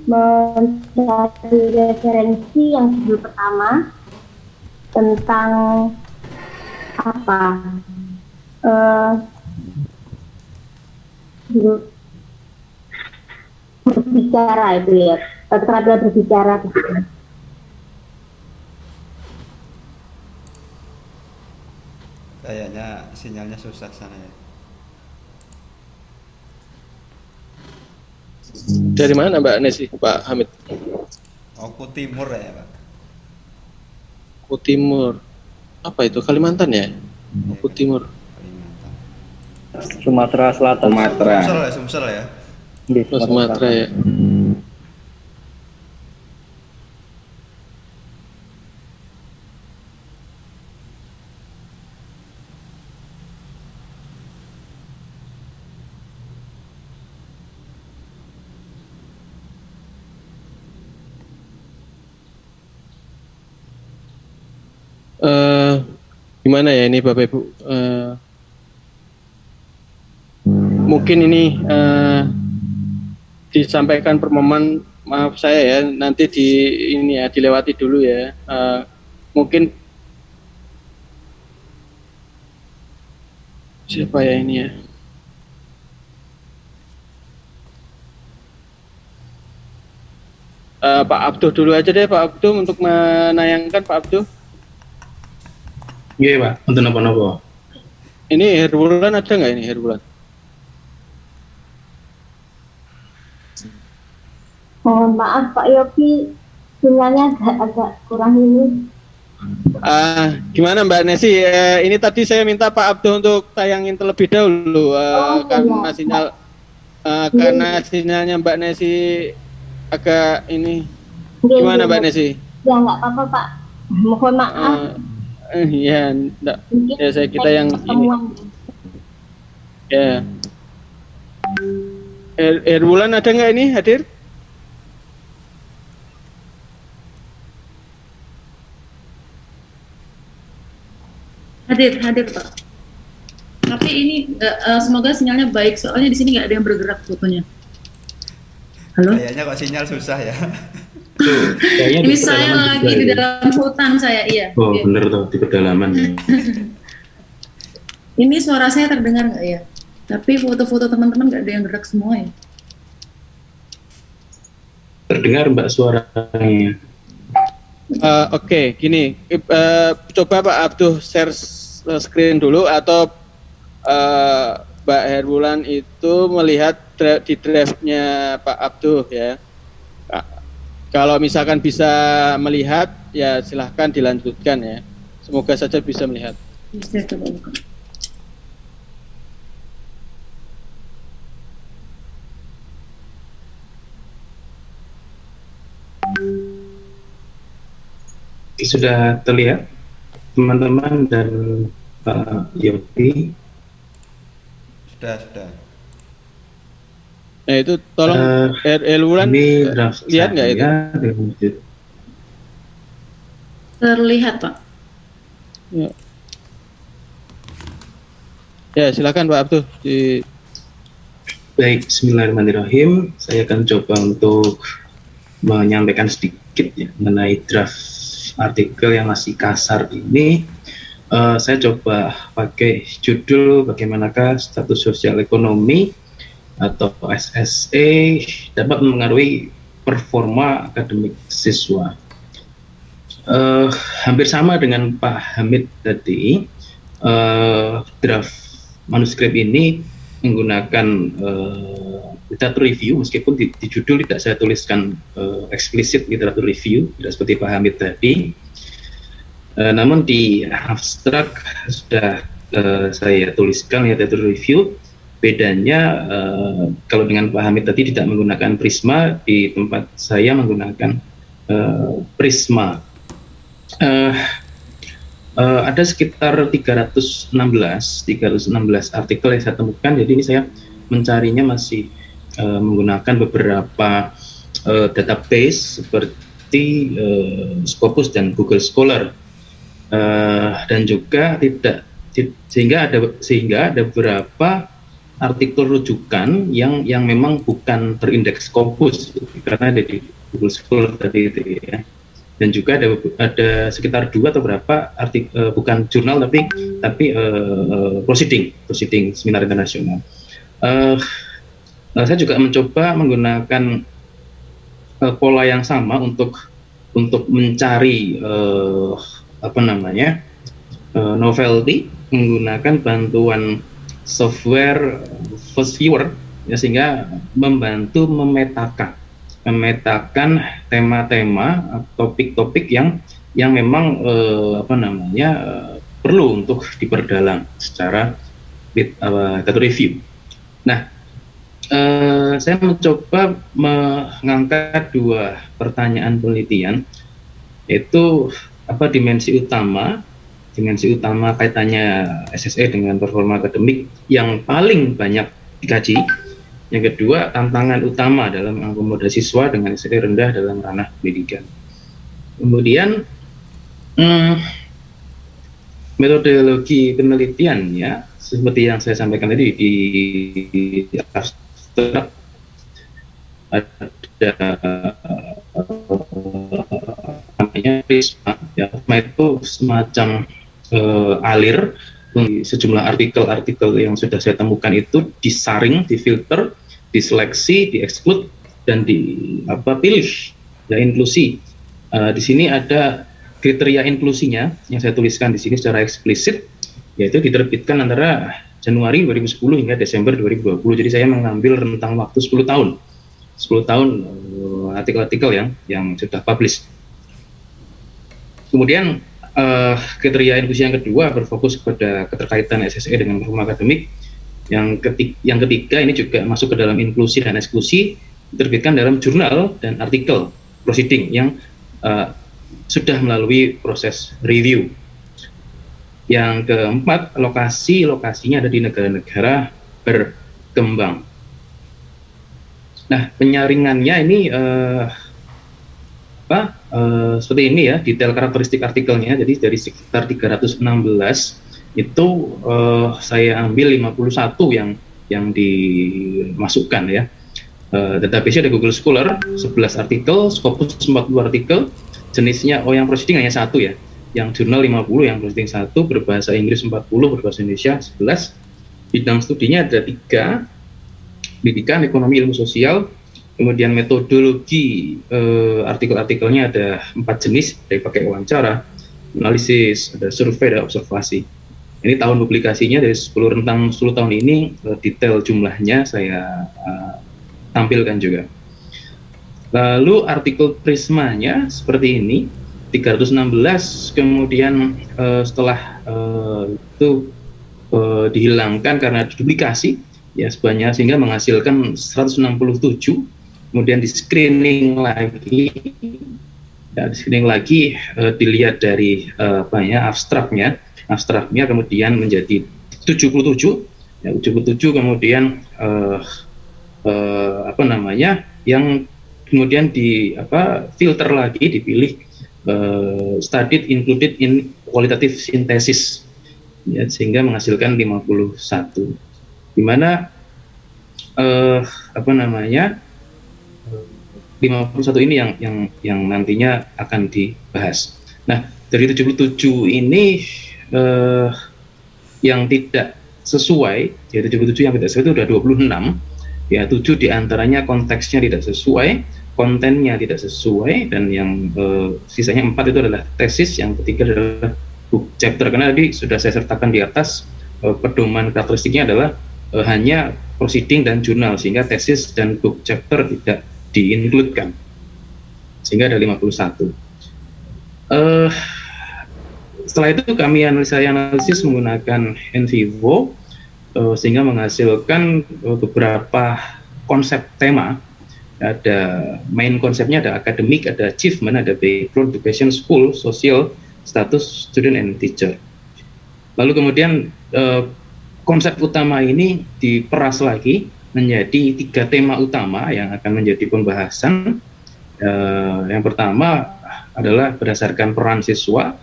mencari referensi yang judul pertama tentang berbicara itu ya, keterampilan berbicara. Kayaknya sinyalnya susah sana ya. Dari mana Mbak Nesi, Pak Hamid? Oku Timur ya, Pak. Oku Timur. Apa itu? Kalimantan ya? Oku Timur. Kalimantan. Sumatera Selatan. Sumatera. Sumsel ya. Di Oh, Sumatera ya. Gimana ya ini Bapak Ibu? Mungkin ini disampaikan permohonan maaf saya ya, nanti ini ya dilewati dulu ya. Mungkin siapa ya ini ya? Pak Abduh dulu aja deh Pak Abduh untuk menayangkan Pak Abduh. Iya Pak, untuk apa-apa. Ini Herbulan ada nggak ini Herbulan? Mohon maaf Pak Yopi, sinyalnya agak kurang ini. Gimana Mbak Nesi? Ini tadi saya minta Pak Abduh untuk tayangin terlebih dahulu karena sinyal karena sinyalnya Mbak Nesi agak ini. Gimana Mbak Nesi? Ya nggak apa-apa Pak, mohon maaf. Ya, enggak. Ya saya kita yang ini. Ya. Herbulan ada nggak ini hadir? Hadir Pak. Tapi ini semoga sinyalnya baik, soalnya di sini nggak ada yang bergerak fotonya. Halo? Kayaknya kok sinyal susah ya. Ini saya lagi di dalam hutan saya, iya. Oh iya. bener tuh, di pedalaman. Ini suara saya terdengar nggak ya? Tapi foto-foto teman-teman nggak ada yang gerak semua ya. Terdengar Mbak suaranya. Oke, gini, coba Pak Abduh share screen dulu atau Mbak Herbulan itu melihat di drive-nya Pak Abduh ya. Kalau misalkan bisa melihat, ya silahkan dilanjutkan ya. Semoga saja bisa melihat. Saya coba buka. Sudah terlihat teman-teman dan Pak Yopi? Sudah. Nah itu tolong Wulan Ini draft lihat nggak itu? saya. Terlihat, Pak. Ya silakan Pak Abdul. Baik, bismillahirrahmanirrahim. Saya akan coba untuk menyampaikan sedikit ya, mengenai draft artikel yang masih kasar ini. Saya coba pakai judul bagaimanakah status sosial ekonomi atau SSE dapat mempengaruhi performa akademik siswa. Hampir sama dengan Pak Hamid tadi, draft manuskrip ini menggunakan literatur review, meskipun di judul tidak saya tuliskan eksplisit literatur review, tidak seperti Pak Hamid tadi. Namun di abstrak sudah saya tuliskan literatur review. Bedanya kalau dengan Pak Hamid tadi tidak menggunakan Prisma, di tempat saya menggunakan Prisma. Ada sekitar 316 artikel yang saya temukan, jadi ini saya mencarinya masih menggunakan beberapa database seperti Scopus dan Google Scholar, dan juga sehingga ada beberapa artikel rujukan yang memang bukan terindeks Scopus karena ada di Google Scholar tadi itu ya. Dan juga ada sekitar 2 atau berapa artikel, bukan jurnal tapi proceeding seminar internasional. Saya juga mencoba menggunakan pola yang sama untuk mencari novelty, menggunakan bantuan software First Viewer ya, sehingga membantu memetakan tema-tema atau topik-topik yang memang perlu untuk diperdalam secara literatur review. Nah, saya mencoba mengangkat 2 pertanyaan penelitian, yaitu apa dimensi utama kaitannya SSE dengan performa akademik yang paling banyak dikaji. Yang kedua, tantangan utama dalam mengakomodasi siswa dengan SSE rendah dalam ranah pendidikan. Kemudian metodologi penelitiannya seperti yang saya sampaikan tadi di abstrak, ada namanya Prisma. Ya, Prisma itu semacam alir sejumlah artikel yang sudah saya temukan itu disaring, difilter, diseleksi, dieksklud, dan pilih ya, inklusi. Di sini ada kriteria inklusinya yang saya tuliskan di sini secara eksplisit, yaitu diterbitkan antara Januari 2010 hingga Desember 2020. Jadi saya mengambil rentang waktu 10 tahun artikel-artikel yang sudah publish. Kemudian kriteria inklusi yang kedua berfokus kepada keterkaitan SSE dengan performa akademik. Yang ketiga ini juga masuk ke dalam inklusi dan eksklusi, diterbitkan dalam jurnal dan artikel proceeding yang sudah melalui proses review. Yang keempat, lokasinya ada di negara-negara berkembang. Nah, penyaringannya ini seperti ini ya, detail karakteristik artikelnya. Jadi dari sekitar 316 itu saya ambil 51 yang dimasukkan ya. Database ada Google Scholar 11 artikel, Scopus 40 artikel, jenisnya yang proceeding hanya 1 ya. Yang jurnal 50, yang proceeding 1, berbahasa Inggris 40, berbahasa Indonesia 11. Bidang studinya ada 3, pendidikan, ekonomi, ilmu sosial. Kemudian metodologi artikel-artikelnya ada 4 jenis, dari pakai wawancara, analisis, ada survei, ada observasi. Ini tahun publikasinya dari 10 tahun ini, detail jumlahnya saya tampilkan juga. Lalu artikel Prismanya seperti ini, 316, kemudian setelah itu dihilangkan karena duplikasi ya sebanyak, sehingga menghasilkan 167. Kemudian di screening lagi, dilihat dari abstraknya kemudian menjadi 77 ya, 77, kemudian yang kemudian filter lagi, dipilih studied included in qualitative synthesis, ya, sehingga menghasilkan 51, di mana 51 ini yang nantinya akan dibahas. Nah, dari 77 ini yang tidak sesuai, ya 77 yang tidak sesuai itu sudah 26, ya 7 diantaranya konteksnya tidak sesuai, kontennya tidak sesuai, dan yang sisanya 4 itu adalah tesis, yang ketiga adalah book chapter, karena tadi sudah saya sertakan di atas pedoman karakteristiknya adalah hanya proceeding dan jurnal, sehingga tesis dan book chapter tidak di-include-kan, sehingga ada 51. Setelah itu kami analisis menggunakan in vivo, sehingga menghasilkan beberapa konsep tema. Ada main konsepnya, ada akademik, ada achievement, ada background, education, school, social, status, student, and teacher. Lalu kemudian konsep utama ini diperas lagi menjadi 3 tema utama yang akan menjadi pembahasan. Yang pertama adalah berdasarkan peran siswa,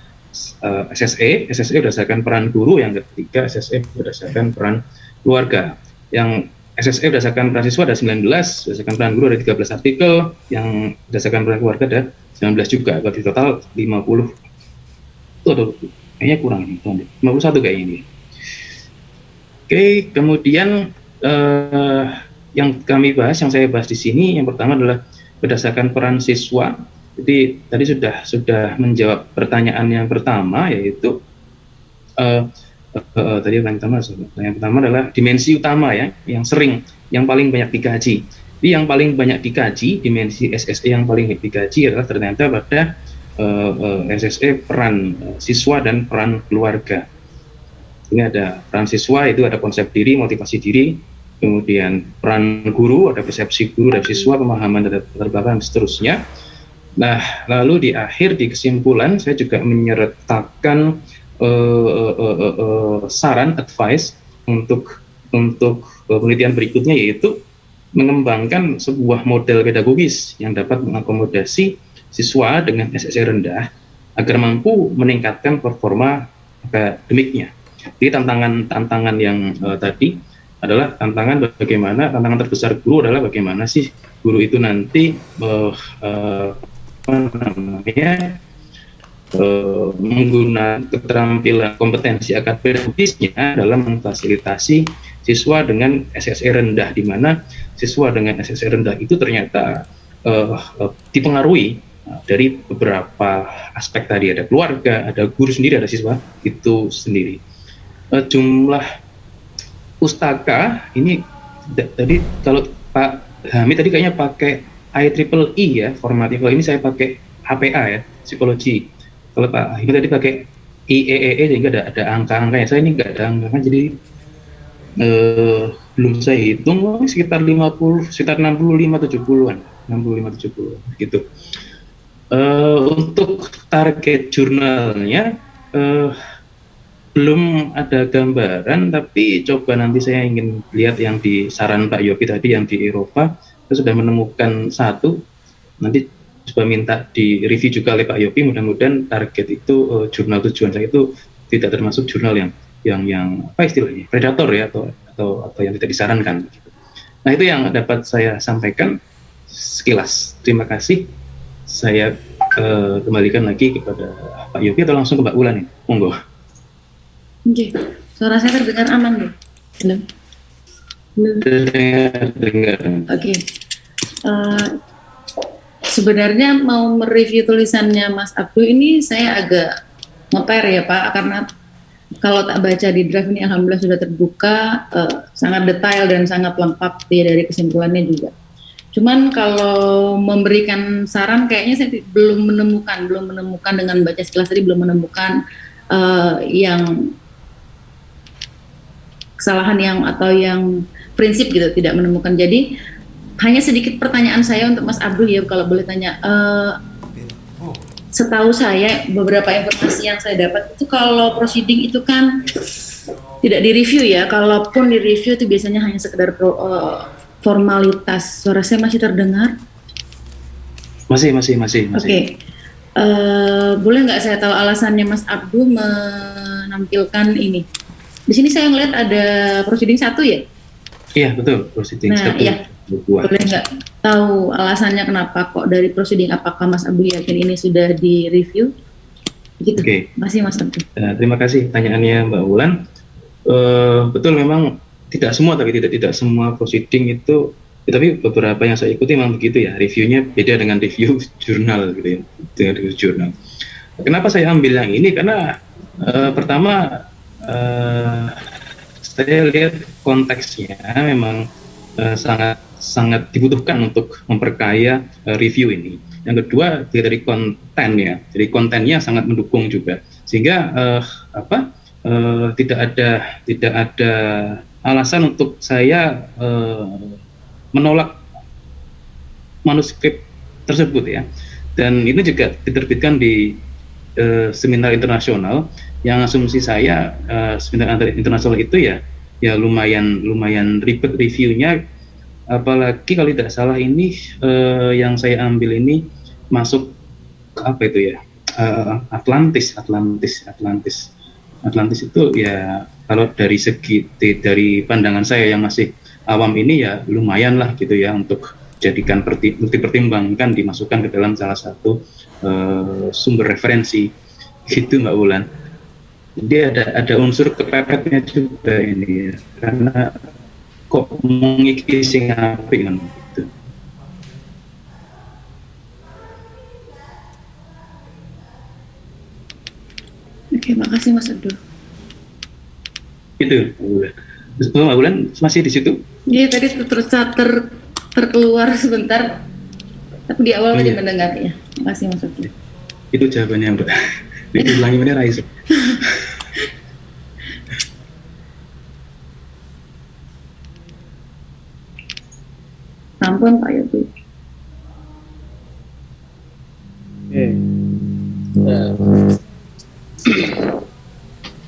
SSE berdasarkan peran guru, yang ketiga SSE berdasarkan peran keluarga. Yang SSE berdasarkan peran siswa ada 19, berdasarkan peran guru ada 13 artikel, yang berdasarkan peran keluarga ada 19 juga, kalau di total 50. Itu ada, kayaknya kurang ini, 51 kayaknya ini. Oke, kemudian yang kami bahas, yang saya bahas di sini, yang pertama adalah berdasarkan peran siswa. Jadi tadi sudah menjawab pertanyaan yang pertama, yaitu tadi yang pertama adalah dimensi utama, ya, yang paling banyak dikaji. Jadi yang paling banyak dikaji, dimensi SSE yang paling banyak dikaji adalah ternyata pada SSE peran siswa dan peran keluarga. Ini ada peran siswa, itu ada konsep diri, motivasi diri, kemudian peran guru, ada persepsi guru dan siswa, pemahaman dan latar belakang, dan seterusnya. Nah, lalu di akhir, di kesimpulan, saya juga menyertakan saran, advice untuk penelitian berikutnya, yaitu mengembangkan sebuah model pedagogis yang dapat mengakomodasi siswa dengan SSE rendah agar mampu meningkatkan performa akademiknya. Jadi tantangan yang tadi adalah tantangan terbesar guru adalah bagaimana sih guru itu nanti menggunakan keterampilan kompetensi akademisnya dalam memfasilitasi siswa dengan SSE rendah, di mana siswa dengan SSE rendah itu ternyata dipengaruhi dari beberapa aspek tadi, ada keluarga, ada guru sendiri, ada siswa itu sendiri. Jumlah pustaka ini tadi, kalau Pak Hamid tadi kayaknya pakai IEEE ya formatif, ini saya pakai HPA ya, psikologi. Kalau Pak Hamid tadi pakai IEEE, sehingga ada angka-angkanya. Saya ini nggak ada angka, jadi belum saya hitung, sekitar 65-70an gitu. Untuk target jurnalnya belum ada gambaran, tapi coba nanti saya ingin lihat yang di saran Pak Yopi tadi, yang di Eropa. Saya sudah menemukan satu, nanti coba minta di review juga oleh Pak Yopi. Mudah-mudahan target itu jurnal tujuan saya itu tidak termasuk jurnal yang apa istilahnya, predator ya, atau yang tidak disarankan. Nah, itu yang dapat saya sampaikan sekilas. Terima kasih. Saya kembalikan lagi kepada Pak Yopi atau langsung ke Mbak Ulan nih, monggo. Oke, suara saya terdengar aman deh. Belum. Dengar. Oke. Sebenarnya mau mereview tulisannya Mas Abdul ini saya agak ngeper ya Pak, karena kalau tak baca di draft ini alhamdulillah sudah terbuka, sangat detail dan sangat lengkap ya, dari kesimpulannya juga. Cuman kalau memberikan saran kayaknya saya belum menemukan dengan baca sekilas tadi, belum menemukan yang kesalahan yang prinsip gitu, tidak menemukan. Jadi hanya sedikit pertanyaan saya untuk Mas Abdul ya, kalau boleh tanya. Setahu saya beberapa informasi yang saya dapat itu kalau proceeding itu kan tidak direview ya, kalaupun direview itu biasanya hanya sekedar formalitas. Suara saya masih terdengar? Masih. Oke. Boleh nggak saya tahu alasannya Mas Abdul menampilkan ini? Di sini saya ngeliat ada proceeding 1 ya? Iya, betul, proceeding Nah, 1. iya. Boleh nggak tahu alasannya kenapa kok dari proceeding, apakah Mas Abdul yakin ini sudah di-review? Gitu. Oke. Masih Mas Abdul. Terima kasih pertanyaannya Mbak Wulan. Betul, memang tidak semua, tapi tidak semua proceeding itu, tapi beberapa yang saya ikuti memang begitu ya. Reviewnya beda dengan review jurnal gitu ya, dengan review jurnal. Kenapa saya ambil yang ini? Karena pertama saya lihat konteksnya memang sangat dibutuhkan untuk memperkaya review ini. Yang kedua dari kontennya, jadi kontennya sangat mendukung juga, sehingga tidak ada alasan untuk saya menolak manuskrip tersebut ya. Dan ini juga diterbitkan di seminar internasional, yang asumsi saya seminar internasional itu ya lumayan ribet reviewnya, apalagi kalau tidak salah ini yang saya ambil ini masuk ke apa itu ya, Atlantis itu ya, kalau dari segi dari pandangan saya yang masih awam ini ya lumayan lah gitu ya, untuk jadikan bukti pertimbangkan, dimasukkan ke dalam salah satu sumber referensi gitu Mbak Wulan. Jadi ada unsur kepepetnya juga ini ya, karena kok mengikisi ngapi kan gitu. Oke, makasih Mas Abdul. Itu Mbak Wulan masih di situ? Iya, tadi terkeluar sebentar, tapi di awal tadi mendengar ya. Makasih Mas Abdul. Itu jawabannya Mbak. Diulangi bener Rais. Ampun Pak Yogi.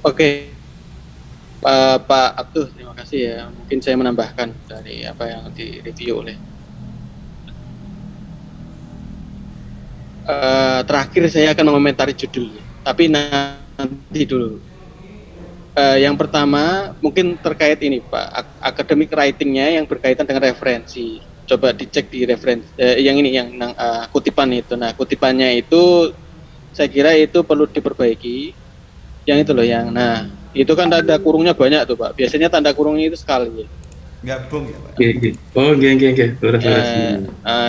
Oke. Pak Abdul, terima kasih ya. Mungkin saya menambahkan dari apa yang direview oleh. Terakhir saya akan mengomentari judul, tapi nanti dulu. Yang pertama mungkin terkait ini Pak, academic writing-nya yang berkaitan dengan referensi. Coba dicek di referensi yang ini, yang kutipan itu. Nah, kutipannya itu saya kira itu perlu diperbaiki. Yang itu loh yang, nah itu kan tanda kurungnya banyak tuh Pak. Biasanya tanda kurungnya itu sekali. Gabung ya Pak. Oh, oke.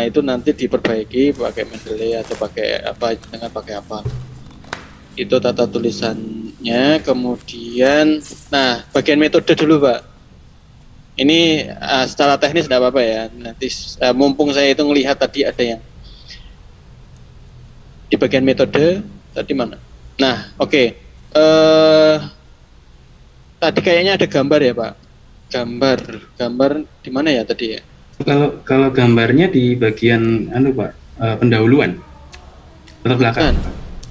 Itu nanti diperbaiki pakai Mendeley atau pakai apa, dengan pakai apa. Itu tata tulisannya. Kemudian, nah bagian metode dulu Pak. Ini secara teknis tidak apa-apa ya. Nanti mumpung saya itu ngelihat tadi ada yang di bagian metode tadi mana? Nah, oke. Tadi kayaknya ada gambar ya Pak. Gambar di mana ya tadi ya? Kalau gambarnya di bagian Pak, pendahuluan atau belakang?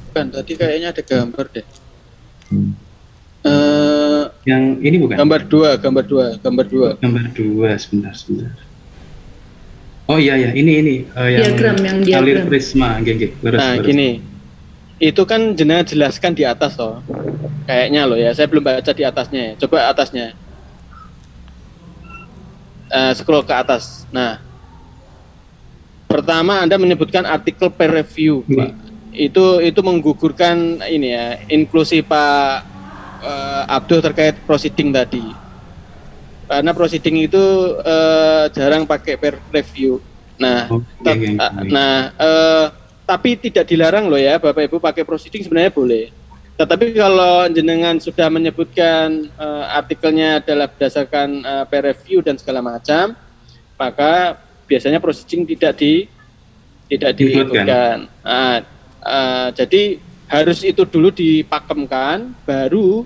Bukan, tadi kayaknya ada gambar deh. Yang ini bukan? Gambar dua. Gambar dua, sebentar. Oh iya, ini Diagram, yang alir diagram. prisma, Nah, gini. Itu kan jenengan jelaskan di atas toh. Kayaknya loh ya, saya belum baca di atasnya. Coba atasnya. Scroll ke atas. Nah, pertama Anda menyebutkan artikel peer review, Pak. Itu menggugurkan ini ya, inklusi Pak Abdul terkait proceeding tadi. Karena proceeding itu jarang pakai peer review. Nah, tapi tidak dilarang loh ya Bapak Ibu pakai proceeding, sebenarnya boleh. Tetapi kalau jenengan sudah menyebutkan artikelnya adalah berdasarkan peer review dan segala macam, maka biasanya proceeding tidak diikutkan. Jadi harus itu dulu dipakemkan, baru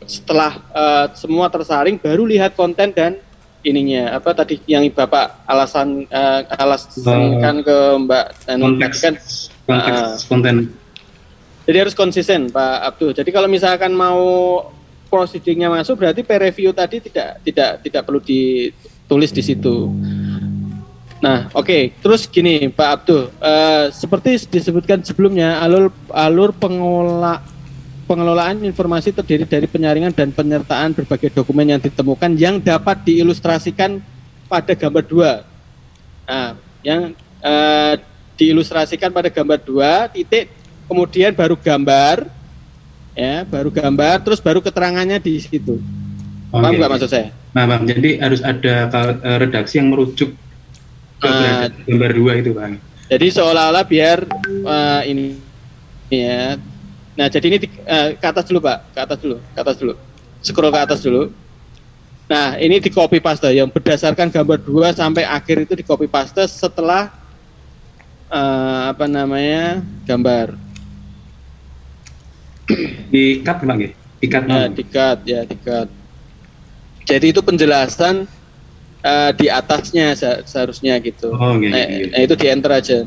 setelah semua tersaring, baru lihat konten dan ininya apa tadi yang Bapak alasankan ke Mbak konteks konten. Jadi harus konsisten Pak Abdul. Jadi kalau misalkan mau proceedingnya masuk, berarti peer review tadi tidak perlu tulis di situ. Nah, oke. Terus gini, Pak Abdul, seperti disebutkan sebelumnya, alur pengelolaan informasi terdiri dari penyaringan dan penyertaan berbagai dokumen yang ditemukan yang dapat diilustrasikan pada gambar 2. Nah, yang diilustrasikan pada gambar 2 titik, kemudian baru gambar, ya, terus baru keterangannya di situ. Paham nggak maksud saya? Nah, Bang, jadi harus ada redaksi yang merujuk ke gambar 2 itu, Bang. Jadi seolah-olah biar ini ya. Nah, jadi ini ke atas dulu, Pak. Ke atas dulu. Scroll ke atas dulu. Nah, ini di copy paste yang berdasarkan gambar 2 sampai akhir itu di copy paste setelah gambar. Di cut, Bang, ya? Di cut. Ya, di cut. Jadi itu penjelasan di atasnya seharusnya gitu. Gitu. Nah, itu di enter aja.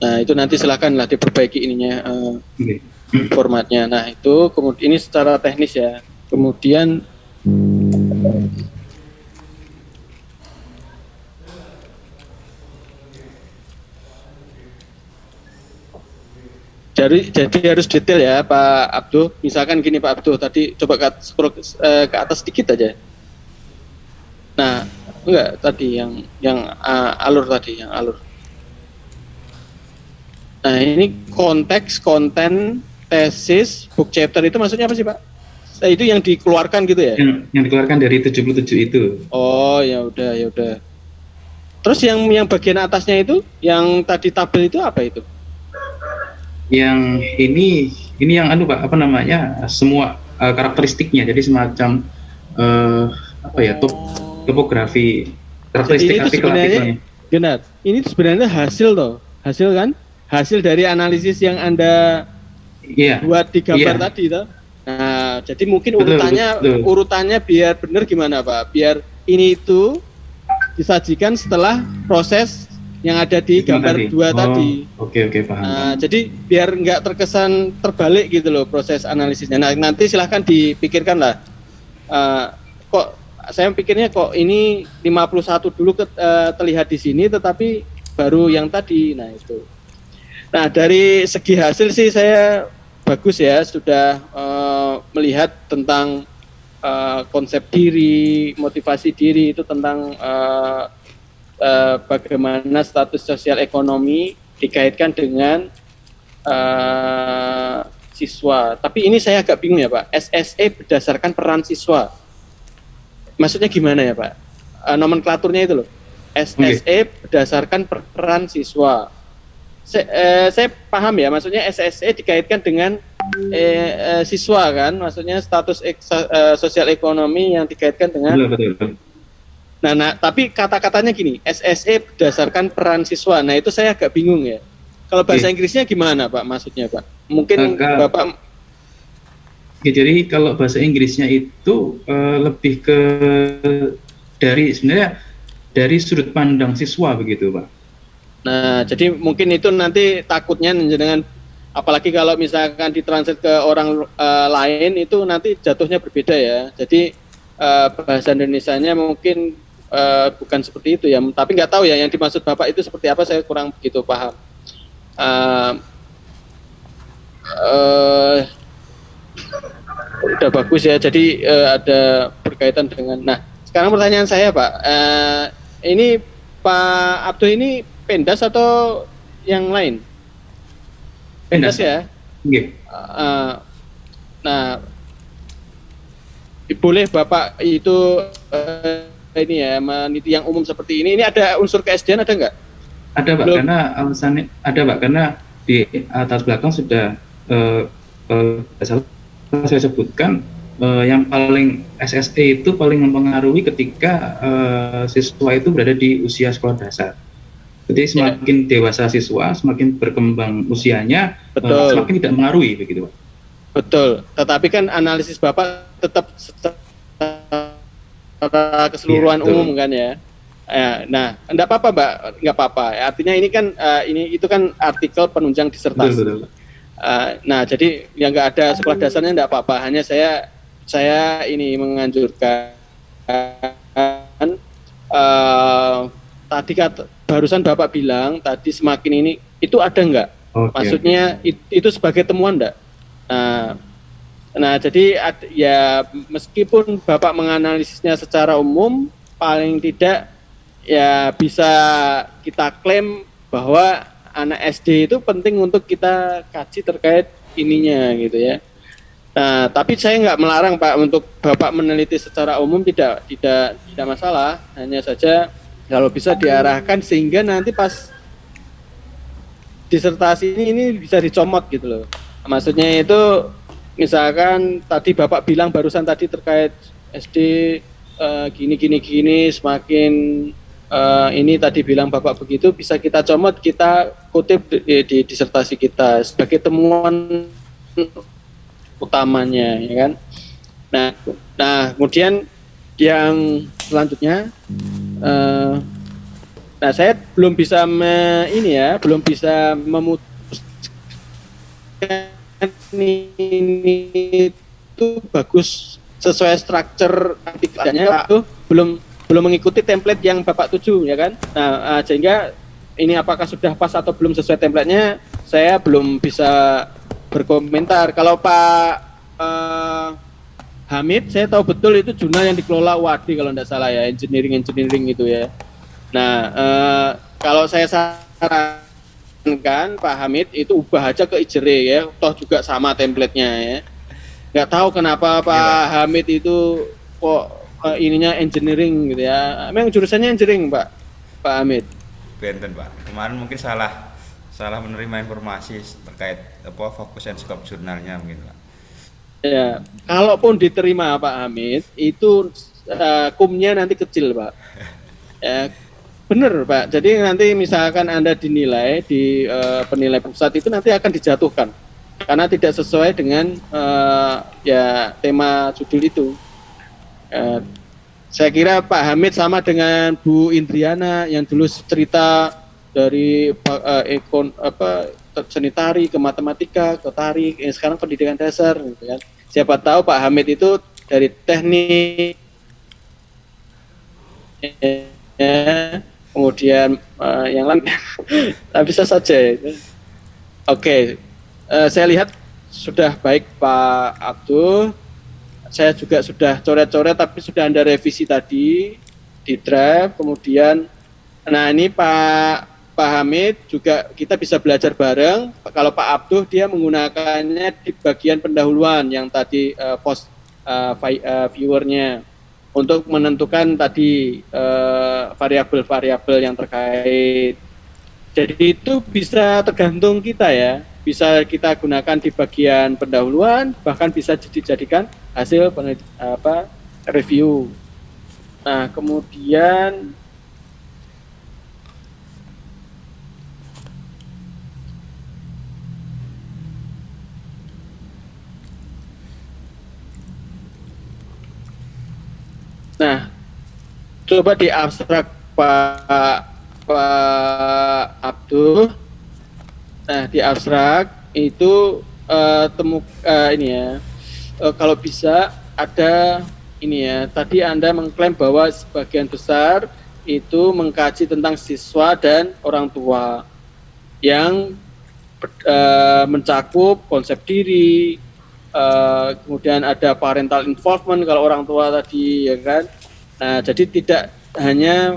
Nah, itu nanti silakanlah diperbaiki ininya formatnya. Nah, itu kemudian ini secara teknis ya. Kemudian jadi harus detail ya Pak Abdul. Misalkan gini Pak Abdul, tadi coba scroll ke atas sedikit aja. Nah, enggak tadi yang alur tadi, yang alur. Nah, ini konteks, konten, tesis, book chapter itu maksudnya apa sih Pak? Nah, itu yang dikeluarkan gitu ya? Yang dikeluarkan dari 77 itu. Oh, ya udah. Terus yang bagian atasnya itu, yang tadi tabel itu apa itu? Yang ini yang Pak, semua karakteristiknya, jadi semacam topografi karakteristik artikelnya. Benar. Ini sebenarnya hasil kan? Hasil dari analisis yang Anda buat di gambar tadi toh. Nah, jadi mungkin urutannya biar benar gimana Pak? Biar ini itu disajikan setelah proses yang ada di gambar 2 tadi. Oke, paham. Nah, jadi biar nggak terkesan terbalik gitu loh proses analisisnya. Nah, nanti silahkan dipikirkan lah. Kok saya pikirnya kok ini 51 dulu terlihat di sini, tetapi baru yang tadi. Nah, itu. Nah, dari segi hasil sih saya bagus ya, sudah melihat tentang konsep diri, motivasi diri itu tentang bagaimana status sosial ekonomi dikaitkan dengan siswa. Tapi ini saya agak bingung ya Pak, SSE berdasarkan peran siswa. Maksudnya gimana ya Pak? Nomenklaturnya itu loh. SSE berdasarkan peran siswa. Saya paham ya, maksudnya SSE dikaitkan dengan siswa kan, maksudnya status sosial ekonomi yang dikaitkan dengan. Betul. Nah, tapi kata-katanya gini, SSE berdasarkan peran siswa. Nah, itu saya agak bingung ya. Kalau bahasa Inggrisnya gimana Pak, maksudnya Pak? Mungkin Bapak. Jadi kalau bahasa Inggrisnya itu lebih ke dari sudut pandang siswa begitu Pak. Nah, jadi mungkin itu nanti takutnya dengan, apalagi kalau misalkan ditranslate ke orang lain itu nanti jatuhnya berbeda ya. Jadi bahasa Indonesianya mungkin bukan seperti itu ya, tapi nggak tahu ya yang dimaksud Bapak itu seperti apa, saya kurang begitu paham. Udah bagus ya, jadi ada berkaitan dengan. Nah, sekarang pertanyaan saya Pak, ini Pak Abdul ini Pendas atau yang lain? Pendas ya? Okay. Nah, boleh Bapak itu ini ya, meneliti yang umum seperti ini ada unsur ke-SD-an ada nggak? Ada Pak, karena alasannya ada Pak, karena di atas belakang sudah saya sebutkan yang paling SSE itu paling mempengaruhi ketika siswa itu berada di usia sekolah dasar. Jadi semakin dewasa siswa, semakin berkembang usianya, semakin tidak mengaruhi begitu Pak. Betul, tetapi kan analisis Bapak tetap secara keseluruhan umum kan ya. Nah, enggak apa-apa Mbak, enggak apa-apa. Artinya ini kan itu kan artikel penunjang disertasi. Betul. Nah, jadi yang nggak ada sekolah dasarnya nggak apa-apa. Hanya saya ini menganjurkan tadi barusan Bapak bilang tadi semakin ini itu ada nggak? Maksudnya itu sebagai temuan nggak? Nah, jadi ya meskipun Bapak menganalisisnya secara umum, paling tidak ya bisa kita klaim bahwa anak SD itu penting untuk kita kaji terkait ininya gitu ya. Nah, tapi saya nggak melarang Pak untuk Bapak meneliti secara umum, tidak masalah. Hanya saja kalau bisa diarahkan sehingga nanti pas disertasi ini bisa dicomot gitu loh. Maksudnya itu misalkan tadi Bapak bilang barusan tadi terkait SD gini semakin ini tadi bilang Bapak begitu, bisa kita comot, kita kutip di disertasi kita sebagai temuan utamanya, ya kan. Nah kemudian yang selanjutnya, nah saya belum bisa belum bisa memutuskan ini itu bagus sesuai struktur artikelnya, itu belum mengikuti template yang Bapak tuju, ya kan. Nah, sehingga ini apakah sudah pas atau belum sesuai template-nya, saya belum bisa berkomentar. Kalau Pak Hamid, saya tahu betul itu jurnal yang dikelola UADI kalau tidak salah ya, engineering itu ya. Nah, kalau saya sarankan Pak Hamid itu ubah aja ke Ijere ya, toh juga sama template-nya ya. Nggak tahu kenapa Pak Hamid itu kok ininya engineering gitu ya. Memang jurusannya engineering Pak Hamid. Benten Pak. Kemarin mungkin salah menerima informasi terkait fokus and scope jurnalnya mungkin Pak. Ya, kalaupun diterima Pak Hamid itu kumnya nanti kecil Pak. Ya, bener Pak. Jadi nanti misalkan Anda dinilai di penilai pusat itu nanti akan dijatuhkan karena tidak sesuai dengan ya tema judul itu. Saya kira Pak Hamid sama dengan Bu Indriana yang dulu cerita dari seni tari ke matematika ke tari, yang sekarang pendidikan dasar gitu kan. Siapa tahu Pak Hamid itu dari teknik kemudian yang lain bisa saja itu. Oke. Saya lihat sudah baik Pak Abdul. Saya juga sudah coret-coret tapi sudah Anda revisi tadi di draft. Kemudian nah ini Pak Hamid juga kita bisa belajar bareng. Kalau Pak Abdul dia menggunakannya di bagian pendahuluan yang tadi viewernya untuk menentukan tadi variabel-variabel yang terkait. Jadi itu bisa tergantung kita ya. Bisa kita gunakan di bagian pendahuluan, bahkan bisa dijadikan hasil review. Nah, kemudian coba di abstrak Pak Abdul. Nah, di abstrak itu ini ya, kalau bisa ada ini ya, tadi Anda mengklaim bahwa sebagian besar itu mengkaji tentang siswa dan orang tua yang mencakup konsep diri, kemudian ada parental involvement kalau orang tua tadi, ya kan. Nah, jadi tidak hanya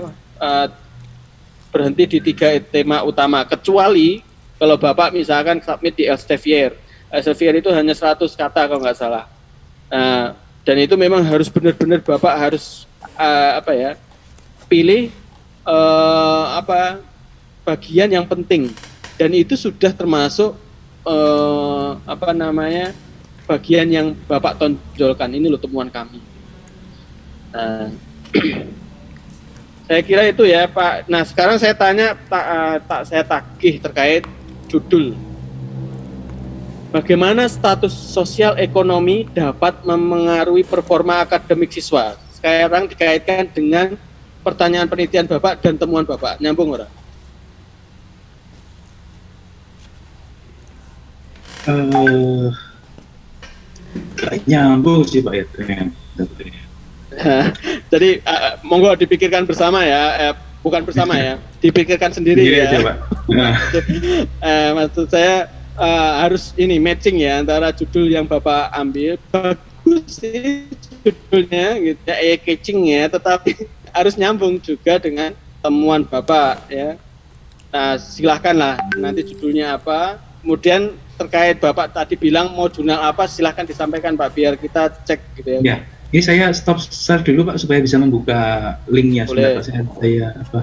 berhenti di 3 tema utama, kecuali kalau Bapak misalkan submit di Elsevier. Elsevier itu hanya 100 kata kalau nggak salah. Nah, dan itu memang harus benar-benar Bapak harus pilih bagian yang penting, dan itu sudah termasuk bagian yang Bapak tonjolkan, ini loh temuan kami. Nah, saya kira itu ya Pak. Nah, sekarang saya tanya, saya tagih terkait judul. Bagaimana status sosial ekonomi dapat memengaruhi performa akademik siswa? Sekarang dikaitkan dengan pertanyaan penelitian Bapak dan temuan Bapak. Nyambung ora? Eh, Nggak nyambung sih Pak ya. Jadi monggo dipikirkan bersama ya, bukan bersama ya, dipikirkan sendiri Sendiri ya. aja Pak. Nah, Maksud saya harus ini matching ya antara judul yang Bapak ambil, bagus sih judulnya gitu ya, catching ya, tetapi harus nyambung juga dengan temuan Bapak ya. Nah silahkanlah nanti judulnya apa, kemudian terkait Bapak tadi bilang mau jurnal apa, silahkan disampaikan Pak biar kita cek gitu ya. ya, ini saya stop share dulu Pak supaya bisa membuka linknya. Boleh. Sebentar Pak, saya apa?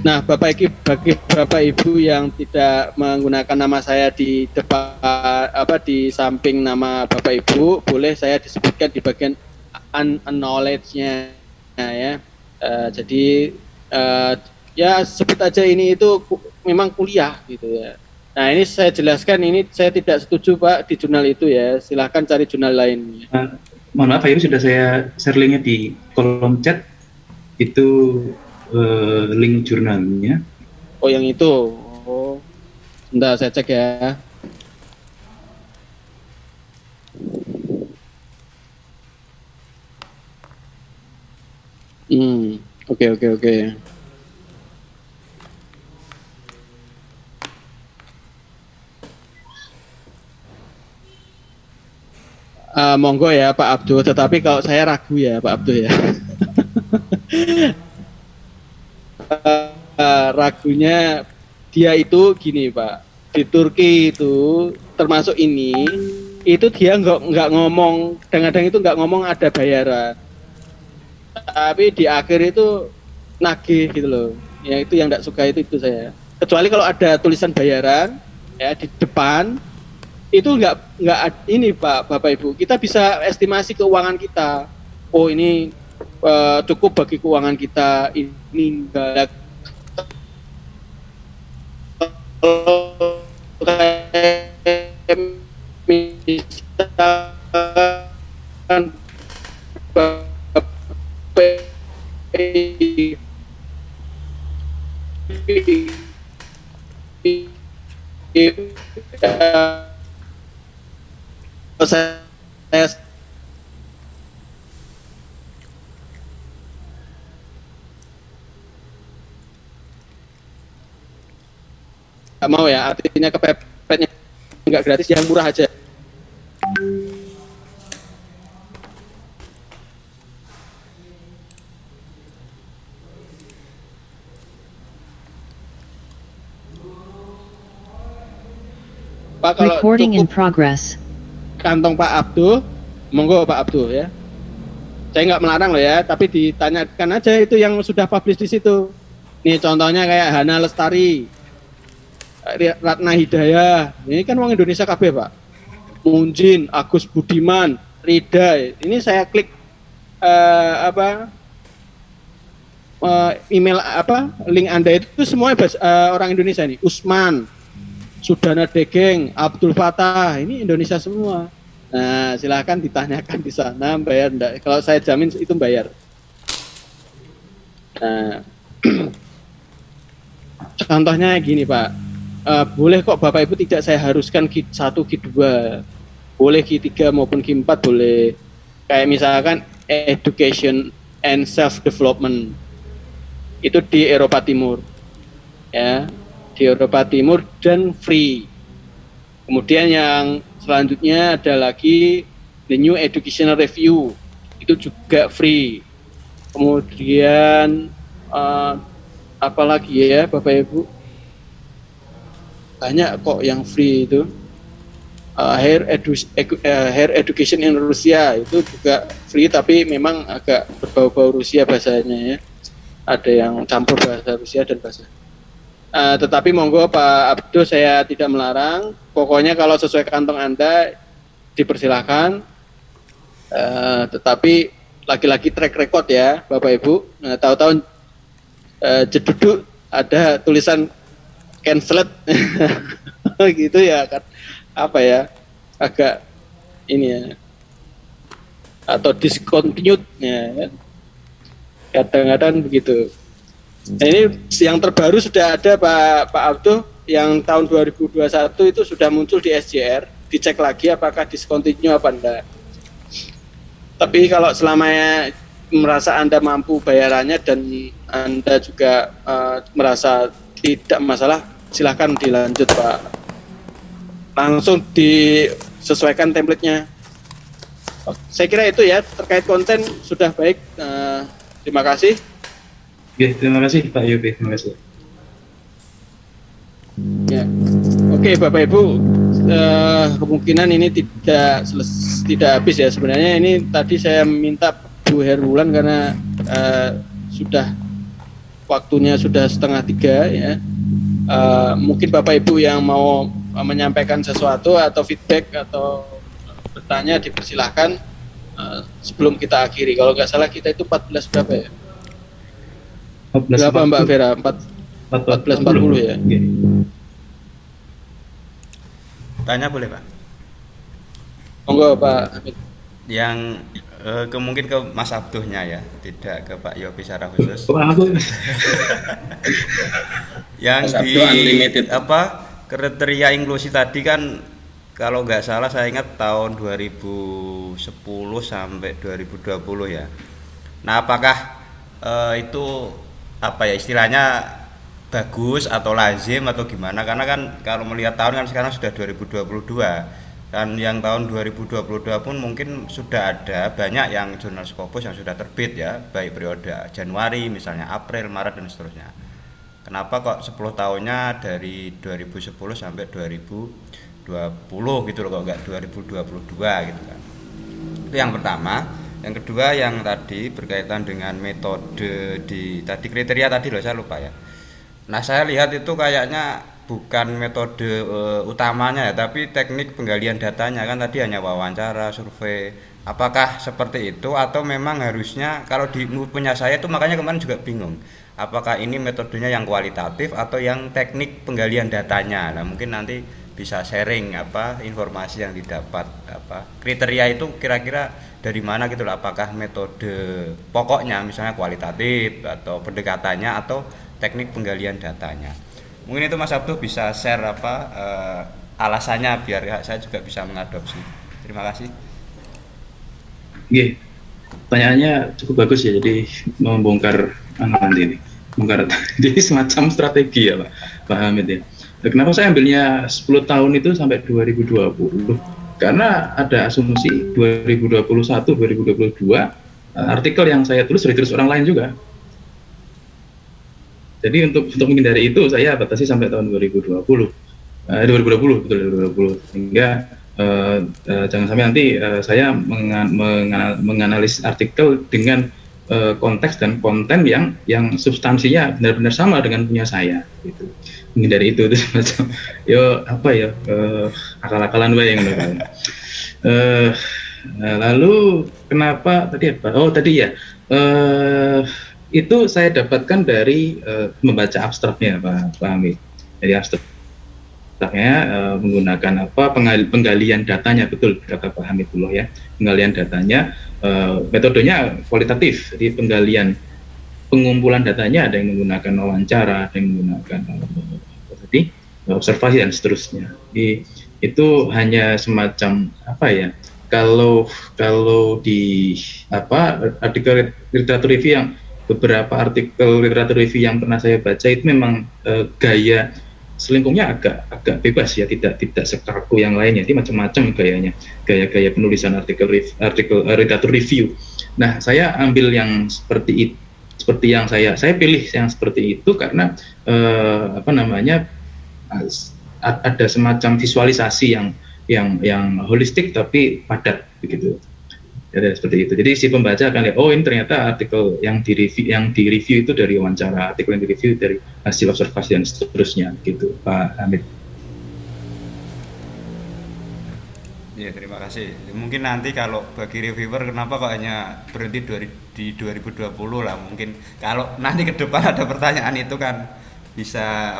Nah, bagi Bapak Ibu yang tidak menggunakan nama saya di depan di samping nama Bapak Ibu, boleh saya disebutkan di bagian acknowledge-nya ya. Jadi ya sebut aja ini itu memang kuliah gitu ya. Nah, ini saya jelaskan, ini saya tidak setuju Pak di jurnal itu ya. Silahkan cari jurnal lain. Mohon maaf Pak, ini sudah saya share linknya di kolom chat. Itu link jurnalnya. Oh, yang itu. Oh. Bentar, saya cek ya. Oke. Monggo ya Pak Abdul, tetapi kalau saya ragu ya Pak Abdul ya. Ragunya dia itu gini Pak, di Turki itu termasuk ini, itu dia nggak ngomong, kadang-kadang itu nggak ngomong ada bayaran, tapi di akhir itu nagih gitu loh. Ya itu yang nggak suka itu saya. Kecuali kalau ada tulisan bayaran ya di depan, itu nggak ini Pak Bapak Ibu, kita bisa estimasi keuangan kita. Oh ini cukup bagi keuangan kita, ini enggak. Misalkan saya nggak mau ya, artinya kepepetnya nggak gratis, yang murah aja. Pak, kalau Recording in cukup progress. kantong Pak Abdul, monggo Pak Abdul ya. Saya nggak melarang loh ya, tapi ditanyakan aja itu yang sudah publish di situ. Nih contohnya kayak Hana Lestari, Ratna Hidayah, ini kan orang Indonesia KB Pak. Munjin, Agus Budiman, Rida, ini saya klik email link Anda itu semua orang Indonesia nih. Usman, Sudana Degeng, Abdul Fatah, ini Indonesia semua. Nah, silahkan ditanyakan di sana, bayar enggak? Kalau saya jamin itu bayar. Nah, contohnya gini Pak, boleh kok Bapak Ibu tidak saya haruskan Q1, Q2, boleh Q3 maupun Q4 boleh. Kayak misalkan education and self development itu di Eropa Timur, ya, di Eropa Timur dan free. Kemudian yang selanjutnya ada lagi the New Educational Review, itu juga free. Kemudian apalagi ya Bapak Ibu, banyak kok yang free itu. Higher Education in Rusia itu juga free, tapi memang agak berbau-bau Rusia bahasanya ya. Ada yang campur bahasa Rusia dan bahasa. Tetapi monggo Pak Abdul, saya tidak melarang. Pokoknya kalau sesuai kantong Anda dipersilahkan. Tetapi lagi-lagi track record ya Bapak Ibu. Tahu-tahu jeduduk ada tulisan cancelled gitu ya kan, apa ya, agak ini ya, atau discontinued ya kan? Kadang-kadang begitu. Nah, ini yang terbaru sudah ada Pak Abduh, yang tahun 2021 itu sudah muncul di SJR, dicek lagi apakah discontinue apa enggak. Tapi kalau selamanya merasa Anda mampu bayarannya dan Anda juga merasa tidak masalah, silahkan dilanjut Pak. Langsung disesuaikan template-nya. Saya kira itu ya, terkait konten sudah baik. Terima kasih. Oke, terima kasih Pak Yopi, terima kasih. Ya. Oke, Bapak Ibu, kemungkinan ini tidak habis ya. Sebenarnya ini tadi saya minta Bu Herbulan karena sudah waktunya sudah 2:30 ya. Mungkin Bapak Ibu yang mau menyampaikan sesuatu atau feedback atau bertanya dipersilahkan sebelum kita akhiri. Kalau nggak salah kita itu 14 berapa ya? 14, berapa Mbak Vera? 14.40 ya? Tanya boleh Pak? Monggo Pak Hamid. Yang mungkin ke Mas Abduhnya ya, tidak ke Pak Yopi secara khusus. Yang Mas di Abduh unlimited. kriteria inklusi tadi kan kalau nggak salah saya ingat tahun 2010 sampai 2020 ya. Nah apakah itu istilahnya bagus atau lazim atau gimana, karena kan kalau melihat tahun kan sekarang sudah 2022 dan yang tahun 2022 pun mungkin sudah ada banyak yang jurnal Scopus yang sudah terbit ya, baik periode Januari misalnya, April, Maret dan seterusnya. Kenapa kok 10 tahunnya dari 2010 sampai 2020 gitu loh, kok enggak 2022 gitu kan. Itu yang pertama. Yang kedua yang tadi berkaitan dengan metode tadi kriteria tadi loh, saya lupa ya. Nah saya lihat itu kayaknya bukan metode utamanya ya, tapi teknik penggalian datanya kan tadi hanya wawancara, survei. Apakah seperti itu atau memang harusnya kalau di punya saya itu, makanya kemarin juga bingung. Apakah ini metodenya yang kualitatif atau yang teknik penggalian datanya? Nah mungkin nanti bisa sharing informasi yang didapat, kriteria itu kira-kira dari mana gitu loh, apakah metode pokoknya misalnya kualitatif atau pendekatannya atau teknik penggalian datanya. Mungkin itu Mas Abduh bisa share alasannya biar saya juga bisa mengadopsi. Terima kasih. Oke, pertanyaannya cukup bagus ya, jadi membongkar nanti ini, jadi semacam strategi ya Pak Hamid ya. Kenapa saya ambilnya 10 tahun itu sampai 2020? Karena ada asumsi 2021-2022 artikel yang saya tulis sudah ditulis orang lain juga. Jadi untuk menghindari itu saya batasi sampai tahun 2020 betul 2020 sehingga jangan sampai nanti saya menganalisis artikel dengan konteks dan konten yang substansinya benar-benar sama dengan punya saya gitu. Menghindari itu semacam akal-akalan bayang. Lalu kenapa tadi itu saya dapatkan dari membaca abstraknya Pak Hamid. Dari abstraknya menggunakan penggalian datanya, betul kata Pak Hamidullah ya, penggalian datanya, metodenya kualitatif, jadi pengumpulan datanya ada yang menggunakan wawancara, ada yang menggunakan observasi dan seterusnya. Jadi itu hanya semacam kalau di artikel literatur review yang beberapa artikel literatur review yang pernah saya baca itu memang gaya selingkungnya agak bebas ya, tidak sekaku yang lainnya, jadi macam-macam gaya penulisan artikel literatur review. Nah saya ambil yang seperti yang saya pilih yang seperti itu karena ada semacam visualisasi yang holistik tapi padat begitu. Ya, seperti itu. Jadi si pembaca akan lihat, oh ini ternyata artikel yang di review itu dari wawancara, artikel yang di review dari hasil observasi dan seterusnya gitu, Pak Hamid. Ya, terima kasih. Mungkin nanti kalau bagi reviewer kenapa kok hanya berhenti di 2020 lah, mungkin kalau nanti ke depan ada pertanyaan itu kan bisa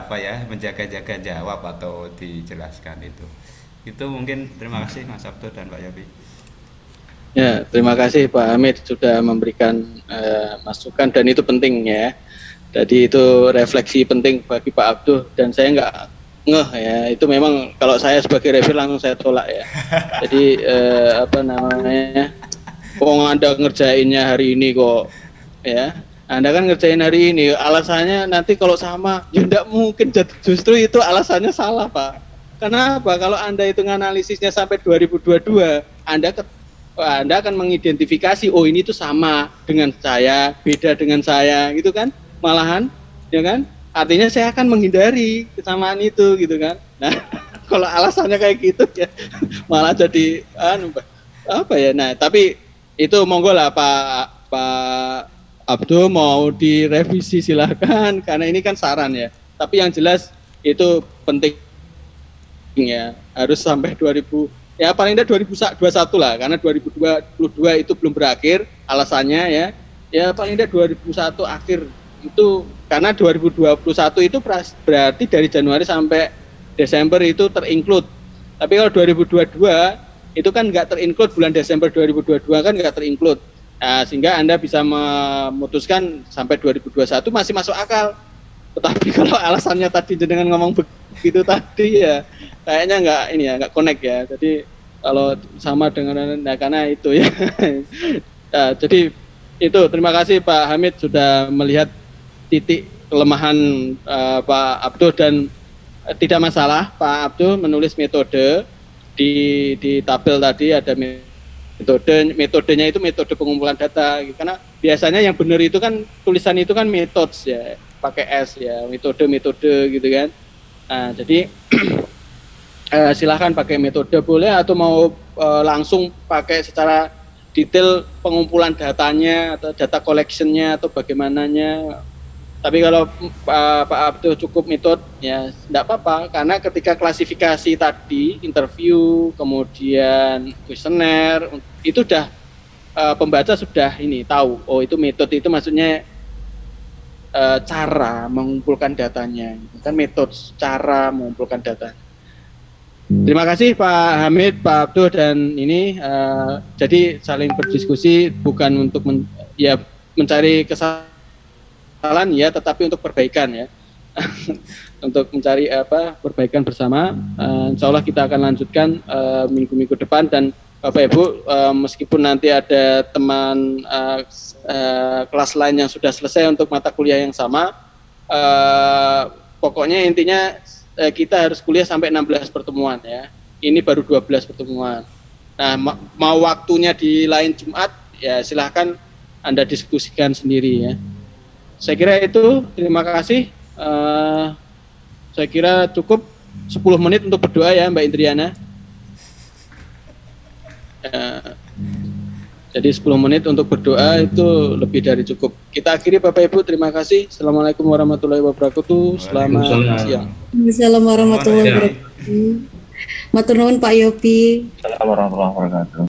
menjaga-jaga jawab atau dijelaskan itu. Itu mungkin. Terima kasih Mas Abduh dan Pak Yopi. Ya, terima kasih Pak Hamid sudah memberikan masukan dan itu penting ya. Jadi itu refleksi penting bagi Pak Abduh, dan saya nggak ngeh ya, itu memang kalau saya sebagai review langsung saya tolak ya. Jadi apa namanya, Anda ngerjainnya hari ini kok ya, Anda kan ngerjain hari ini, alasannya nanti kalau sama, ya enggak mungkin, justru itu alasannya salah Pak. Kenapa? Kalau Anda itu analisisnya sampai 2022, Anda akan mengidentifikasi, oh ini tuh sama dengan saya, beda dengan saya, gitu kan? Malahan, ya kan? Artinya saya akan menghindari kesamaan itu, gitu kan? Nah, kalau alasannya kayak gitu ya, malah jadi apa ya? Nah, tapi itu monggo lah Pak Abdul mau direvisi silahkan, karena ini kan saran ya. Tapi yang jelas itu penting ya, harus sampai 2000 ya paling tidak 2021 lah, karena 2022 itu belum berakhir alasannya ya paling tidak 2021 akhir itu, karena 2021 itu berarti dari Januari sampai Desember itu terinclude. Tapi kalau 2022 itu kan nggak terinclude, bulan Desember 2022 kan nggak terinclude. Nah, sehingga Anda bisa memutuskan sampai 2021 masih masuk akal. Tetapi kalau alasannya tadi dengan ngomong begitu tadi ya kayaknya nggak connect ya. Jadi kalau sama dengan karena itu ya. Nah, jadi itu terima kasih Pak Hamid sudah melihat titik kelemahan Pak Abdul, dan tidak masalah Pak Abdul menulis metode di tabel tadi ada metodenya itu metode pengumpulan data, karena biasanya yang benar itu kan tulisan itu kan methods ya, pakai S ya, metode gitu kan. Nah, jadi silahkan pakai metode boleh, atau mau langsung pakai secara detail pengumpulan datanya atau data collectionnya atau bagaimananya. Tapi kalau Pak Abdul cukup metode ya tidak apa-apa, karena ketika klasifikasi tadi, interview, kemudian kuesioner, itu udah pembaca sudah tahu, oh itu metode itu maksudnya cara mengumpulkan datanya, kan metode cara mengumpulkan data. Terima kasih Pak Hamid, Pak Abdul, dan ini jadi saling berdiskusi bukan untuk mencari kesalahan ya, tetapi untuk perbaikan ya. Untuk mencari perbaikan bersama. Insya Allah kita akan lanjutkan minggu-minggu depan, dan Bapak Ibu meskipun nanti ada teman kelas lain yang sudah selesai untuk mata kuliah yang sama, pokoknya intinya kita harus kuliah sampai 16 pertemuan ya. Ini baru 12 pertemuan. Nah, mau waktunya di lain Jumat ya silahkan Anda diskusikan sendiri ya. Saya kira itu, terima kasih. Saya kira cukup 10 menit untuk berdoa ya Mbak Indriana. Jadi 10 menit untuk berdoa itu lebih dari cukup. Kita akhiri Bapak Ibu, terima kasih. Assalamualaikum warahmatullahi wabarakatuh. Selamat siang. Assalamualaikum warahmatullahi wabarakatuh. Matur nuwun Pak Yopi. Assalamualaikum warahmatullahi wabarakatuh.